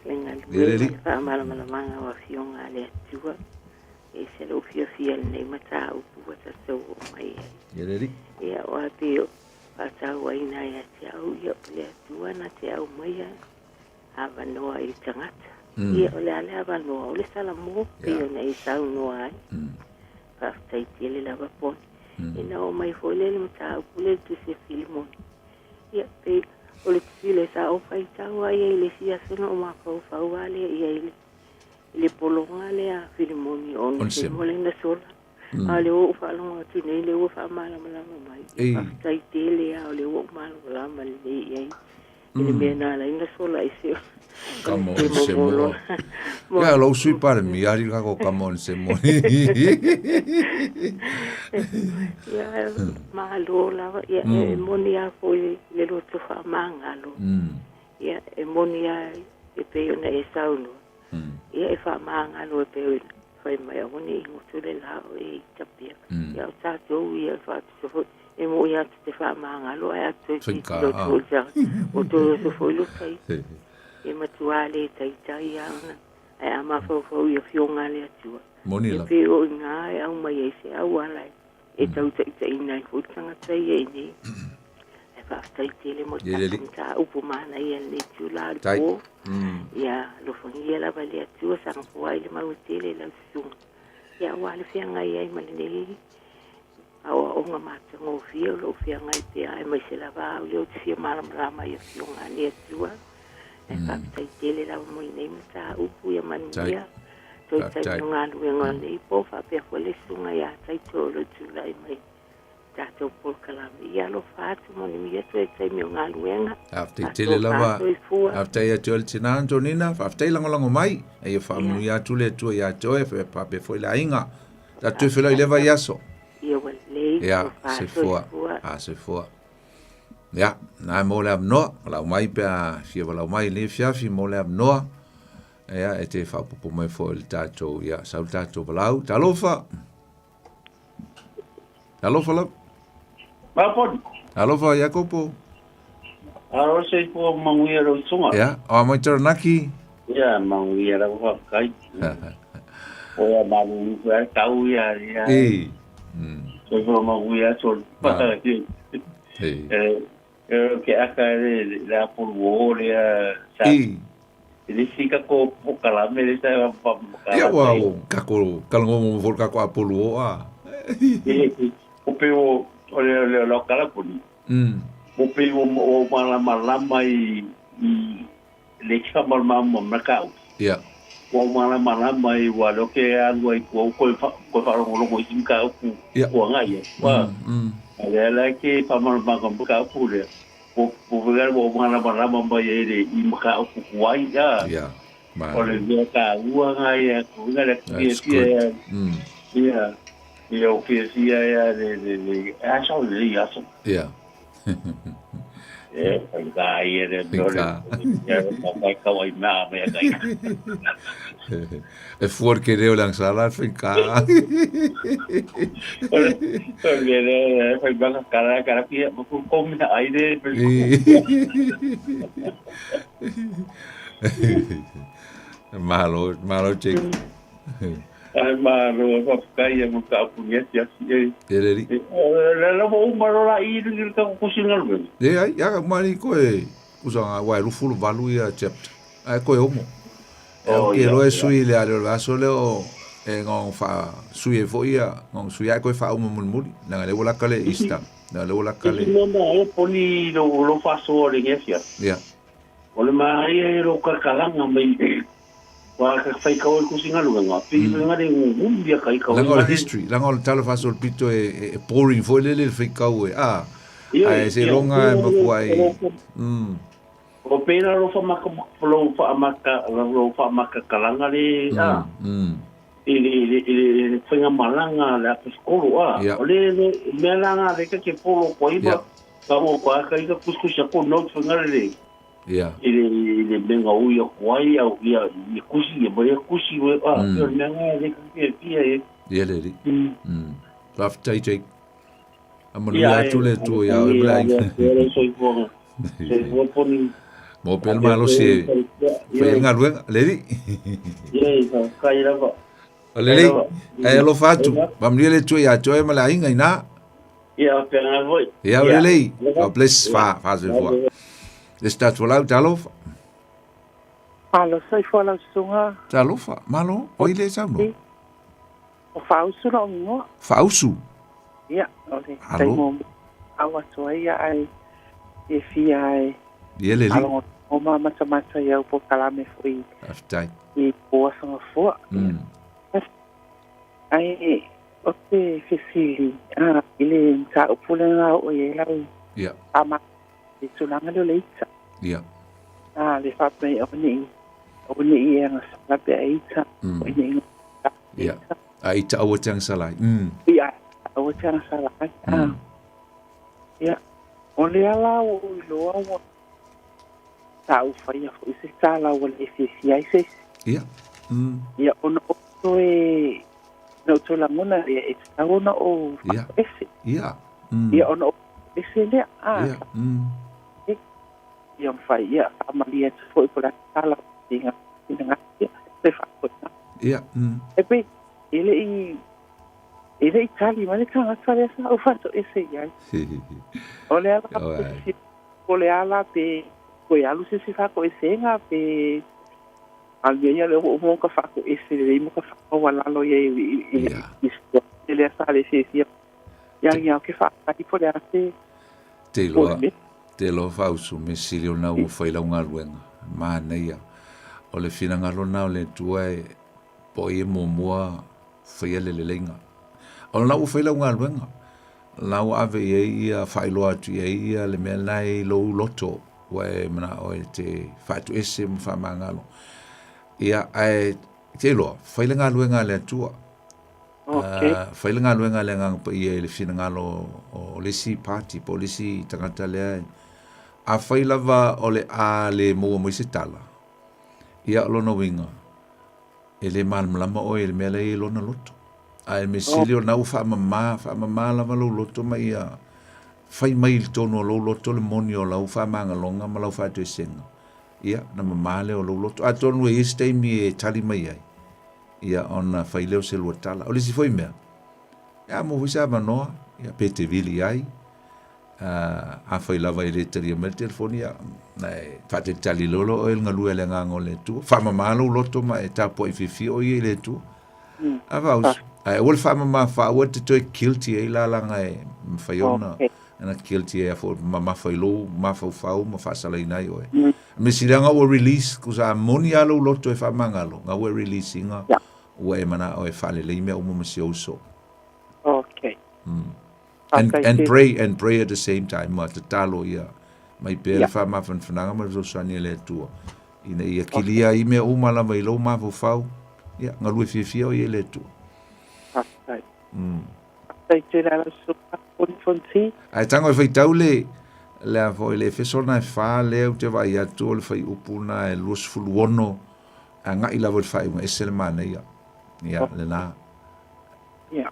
lenga fa mala manga wa fionga le tua e se lo fia nei mata u wata so mai ia o atio pata wa ina ya tiu ia le tua na tiu mai ava no ai tangata ia ole ale ava no ole sala mo ia nei sau no ai pa tai tele la vapor ina o mai foi le mata u le tu se filmo ia pe ole tile sa o fai tau ai le sia sono ma ko fa wale ia le polonga le a Filimoni on se molenda sola ale o fa lo tine le o fa mala mai tai tele a le o mala le ai ile mena la inda sola ise Come on, se mo. Ya lo sui para mi ari ka ko come on se mo. Ya malo la ya monia foi le lo to fa mangalo ya monia e pe ona e sauno ia e wha maanga no e peo whai mai a hone i ngotu le lao e tapia. Ia o tātou ia wha atu e mo ia te wha maanga lo ai atu i tō tōjang o tō so whoi lukai. E matuale tai tai ana Ai ama fo ia fionga le atua. Moni la. Pe o nga au mai e se au ala. E tau te ina i fo tanga tai e ni. E fa tai tele mo ta upo mana ia le tula po. Ia lo fongia la vale atua sa ko ai le mau tele la su. Ia wale fianga ia i mali awa o nga mata ngō fia lo fia ngai te ai mai se lava o leo te fia marama ia fionga ni atua e whaktai tele lau mo i nei mata upu ia mania toi tai no ngā luenga nei po whapea kua le sunga ia tai tōro tūlai mai tātou pol kalami ia lo whātu mo ni mia toi tai mio ngā luenga aftai tele lava aftai atua le tina Antonina aftai langolango mai e ia whamu ia tule atua ia toe whapea fwoi la inga tātou whelai lewa iaso ya se fua se fua ya na mo le amno la mai pa fia la mai le fia fi mo le amno ya e te fa po mai fo il tato ya sa tato blau talofa la talofa Jacopo aro se po manguia ro sunga ya o mo ternaki ya manguia ro fa kai o ya malu ya tau ya so manguia so pata ki que acá la polvo ya ele fica com o calame ele está ya wow kako kalngo mo volka ko polvo o peo o lo calapuni o peo o malama i le chama mama mercado ya o malama i wa lo que algo i ko fa lo i sinka ko ngai wa ala que pa malama ko ka pure o ver o malama ba ele i maka ku wai ya o le ka ua ngai ko ngale que ya eu fazia de acho ali acho aí era vai kawai na me dai e for que deu lançar fica foi bem cara que como aí de malo chico ai malo va ficar mo ka punhete assim ele la vou marola aí de que cozinhar bem ai ya mari ko e usanga wa lu fulu valu ya chapter ai ko homo que lo es sui le alo la solo e ngon fa sui e foia ngon sui ai ko fa umo mulmuli na le wala kale ista na le wala kale no e poni lo fa so le ngesia ya ole mai e lo ka kalanga mai wa ka fai ka o kusinga lu nga pi nga de ngumbia kai ka la history la ngol talo fa sol pito e pouring foi le fai ka o ai se longa e makuai o pena lo fa maka kalanga le ele foi malanga la escola ole melanga de que polo coiba vamos para que kuskusha ko no fangale ele benga uia kwai au ia kusi e boia kusi we melanga de que pia ele after take amonu ya tule tu ya o blai mo pel malo si foi ngalwe leli kai lava leli e lo fatu bamri le tu ya joe mala inga ina pena voi ya leli o bless fa se vo está tu lá talofa alo sai fala sunga talofa malo o ile sa no o fausu no ngo fausu ya okay sai mo awa soia ai e fia ai ele alo o mama mata ya o kalame foi aftai e boa sanga fo ai o te fesili ile ka o pulanga o ye la ya ama e tulanga le leita ya le fa pe o ni e nga sa pe aita o ni ya aita o tang salai ya o tang salai ya o le ala o lo ta u fa ya fo se ta la o le se ai se ya ya o no e no to la mona e sta ona o ya ya ya o no ese le ya yang fai ya amalia foi por a sala tinha te whakota. Ia. E pe, ele i tali, ma le kanga tali asa au whato e se iai. O le ala pe, o le ala pe, koe alu se whako e se nga pe, alia ia le o monka whako e se le moka whako walalo ia i le asa le se sia. Ia ngia o ke whakati po le ase. Te loa whausu me siri o nau o whailau ngā luenga. Mā neia. O le whina ngaro nao le tua e po e mo mua whaia le lenga. O le nau o whailau ngā luenga. Nau ave ia whailoa atu ia le mea nai lo loto. Wae mana o e te whatu ese mo wha ngalo. Ia ai te loa. Whaila ngā luenga le atua. Whaila ngā luenga le ngang pa ia le whina ngalo o lesi party po lesi tangata lea. A whailava o le a le mua mo se tala. Ia lona winga. E le malmalama o e le mea le lona loto. A e me sili o nau wha mama lava lo loto ma ia. Whai mai il tono o lo loto le moni o lau wha manga longa ma lau wha tu e senga. Ia na mama le o lo loto. A tonu e este mi e tali mai ai. Ia ona whai leo se lua tala. O le si foi mea. Ia mo wisa manoa. Ia pete vili ai. A whai lava i le tari a mele telefonia. Whate tali lolo o il ngalua le ngango le tu. Wha mama lo loto ma e tapo i fifi o i le tu. A vaus. Ai ol wha mama wha ua te toi kilti e la langa e mwhai ona. Ana kilti e a fo mama whai lo, ma whau whau, ma wha salai nai oe. Me siranga ua release, kusa moni alo loto e wha mangalo. Nga ua release inga. Ua e mana o e whale le imea umu masi oso. Okay. And pray at the same time. Ma te talo ia. Mai pēle wha mawhan whananga ma riso sani le tua. Ina ia kilia imea umala mai lo ma whau whau. Ia, ngalue fia o ia le tua. Ai tango e whaitau le a fo le fesona e wha leo te vai atu o le whai upuna e luas fuluono a ngai lawa le whai unga esele mana ia le nā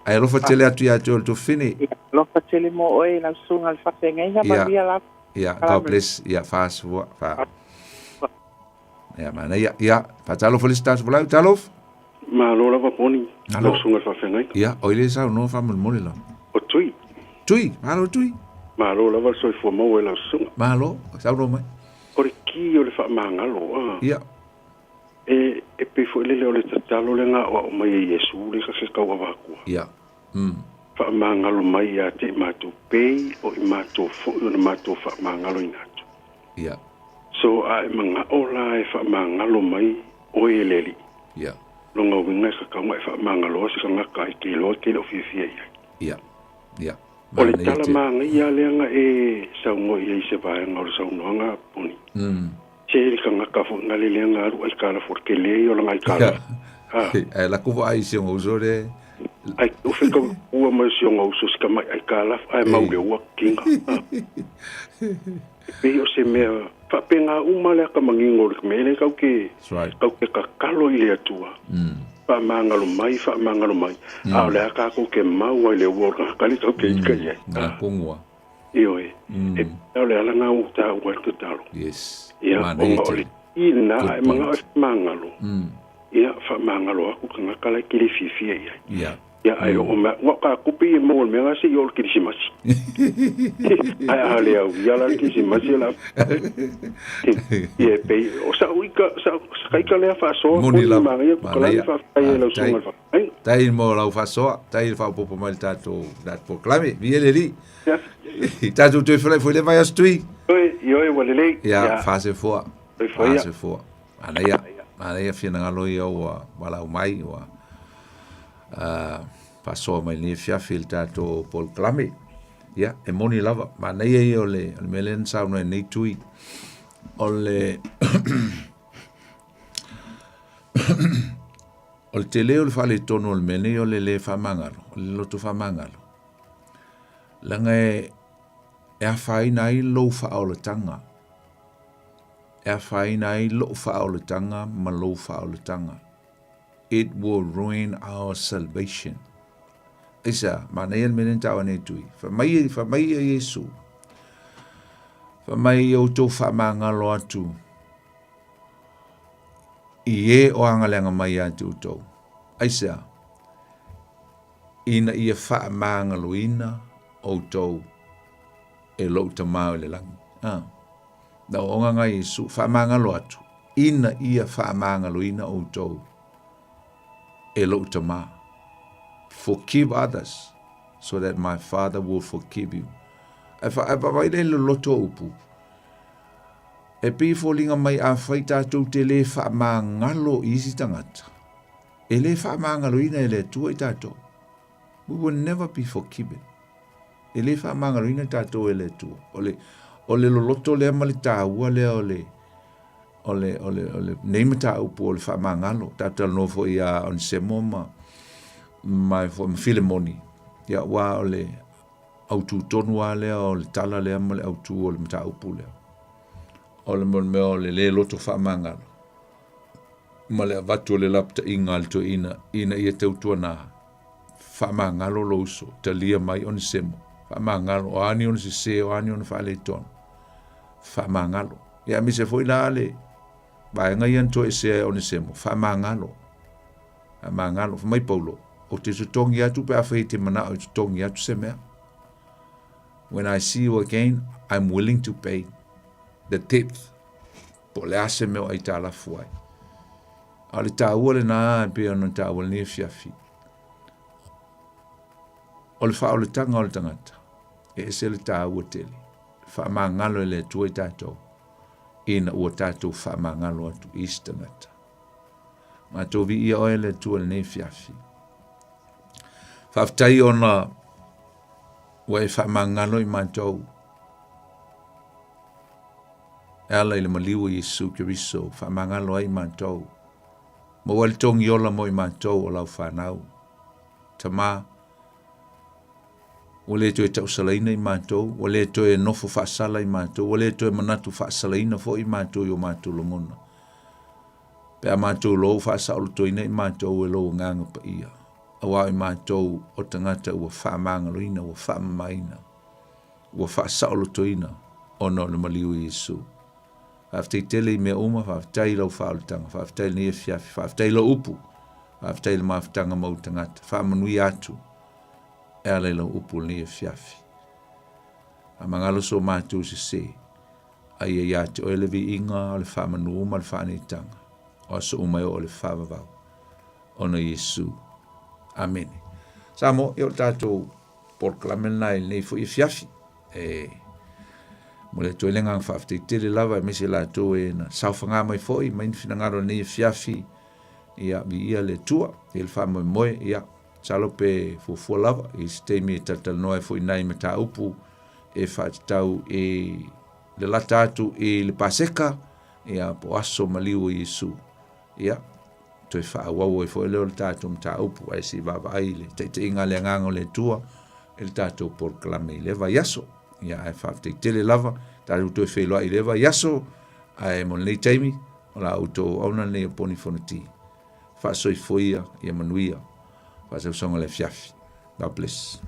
ai rofa tele atu ia atu o le to fine lofa tele mo oe na sunga le whawhenga ma via la God bless whaas fua mana ia patalo felicitas volau talof ma lo lava poni lo sunga whawhenga ia oile sa no fa mulmole la o tui malo tui malo lava soi fua mau e la sunga malo sa no mai o le ki o le whamangalo ia e pe fo le o le tatalo le nga o mai Yesu le ka kau avakua ia whamangalo mai a te matu pei o i matu fo o na matu whamangalo inatu ia so a e manga ola e whamangalo mai o e leli ia longa winga ka kau mai whamangalo se ka ngaka i ke lo fifia ia o le tala manga ia leanga e saungo i se vai ngau saunga poni se ka ngaka fo ngale leanga aru ai kala for ke le o langa i kala ai la kuva ai se ngo zore ai o fe ko ua ma se ngo so ska mai ai kala ai mau le ua kinga pe o se me fa penga uma le ka mangingo le mele ka ke ka kalo i le atua fa mangalo mai a le ka ko ke mau le ua ka le ka ke ia na pongwa io e le ala nga u ta wa ka talo yes ia ina ai mangalo ia fa mangalo ku ka kala ki le fifi ia ia ai o ma wa ka kupi mo me nga se yo ki si masi ai ale au ya la ki si masi la ia pe o sa uika sa ka le fa so mo la ma ia ka le fa ai lo so ma ai tai mo la fa so tai fa popo mal tato dat proclame viele li tato tu foi le vai astui oi wale le ia fa se fo ana ia fina ngalo ia wa wala mai wa paso mai ni fia filta to pol clame ya e moni lava ma nei e ole melen sa no nei tui ole ol tele ol fale tono ol meni ole le famangalo le loto famangalo langa e a fai nai lo fa o tanga e a fai nai lo fa o tanga ma lo fa o tanga. It will ruin our salvation. Isa, manayan menen tawa ni tui. Fa mai Yesu. Fa mai o to fa mangalo atu. e o angalenga mai atu tau. Aisa, ina ia wha maanga luina o tau e lo ta mau le langi. Na onga ngai Yesu, wha maanga lo atu. Ina ia wha maanga luina o tau e lo ta mau. Forgive others so that my Father will forgive you. E wha ile loto upu. E pi folinga mai a whai tātou te le wha maangalo isi tangata. E le wha maangalo ina e le tua i tātou. We will never be forgiven. E le wha maangalo ina tātou e le tua. O le loloto le amali tāua le o le neima tā upu o le wha maangalo. Tātou nofo i a on Samoa mai fo Filemoni. Ia wa o le autu tonua le o le tala le amali autu o le mta upu le. O le meo le loto wha mangalo. Ma le avatu le lapta inga alto ina ia tautua na wha mangalo lo uso, ta lia mai on semo. Wha mangalo, o ani on se o ani on wha le ton. Wha mangalo. Ia mi se foi la le, ba ngai anto e se on semo. Wha mangalo. Wha mangalo, wha mai paulo. O te tutongi atu pe awhai te mana o tutongi atu se mea. When I see you again, I'm willing to pay the depth po le ase meo ai tāla fuai. A le tāua le nā e pia no tāua le fiafi. O le whao le tanga o le tangata. E ese le tāua tele. Wha mangalo e le tua i tātou. Ina ua tātou wha mangalo atu isi tangata. Ma tō vi ia oe le tua le fiafi. Whaftai ona ua e wha mangalo i mātou. Ala i le maliwa Yesu Kiriso, wha mangalo ai mātou. Ma wale tongi ola mo i mātou o lau whanau. Tamā, wale to e tausalaina i mātou, wale to e nofo whaasala i mātou, wale to e manatu whaasalaina fo i mātou i o mātou lomona. Pea mātou lou whaasaulo toina i mātou e lou nganga pa ia. Awa i mātou o tangata ua whaamangaloina, ua whaamamaina, ua whaasaulo toina ono le maliwa Yesu. Whaftai tele i mea uma, whaftai lau whaaulutanga, whaftai nia fiafi, whaftai lau upu, whaftai le maafutanga mautangata, whaamanui atu, e alai lau upu nia fiafi. A mangalo so mātou se, ai e iate o elevi inga o le whaamanu uma le whaanitanga, o aso umai o le whaavavau, ono Yesu. Amen. Samo, eo tātou porklamena i nei fo i fiafi, mo le toe lenga whaaftei tere lava e mese la tō e na sauwhanga mai foi, mai whina ngaro nei fiafi ia vi ia le tua, e le whamoe moe ia salope fufua lava, e steimi e tatal noe foi nai me tā upu, e whaatau e le lata atu e le paseka, ia po aso maliu Yesu, ia, toe whaawau e foi leo le tātou mta upu, ai si vava aile, te inga le ngango le tua, e le tātou porklame i leva yaso, ia e whaafte tele lava, tātou toi wheloa i lewa yaso, ai mon lei taimi, o la auto auna nei o poni whanati. Whaasoi foia, ia manuia, whaasau songa le fiafi. God bless.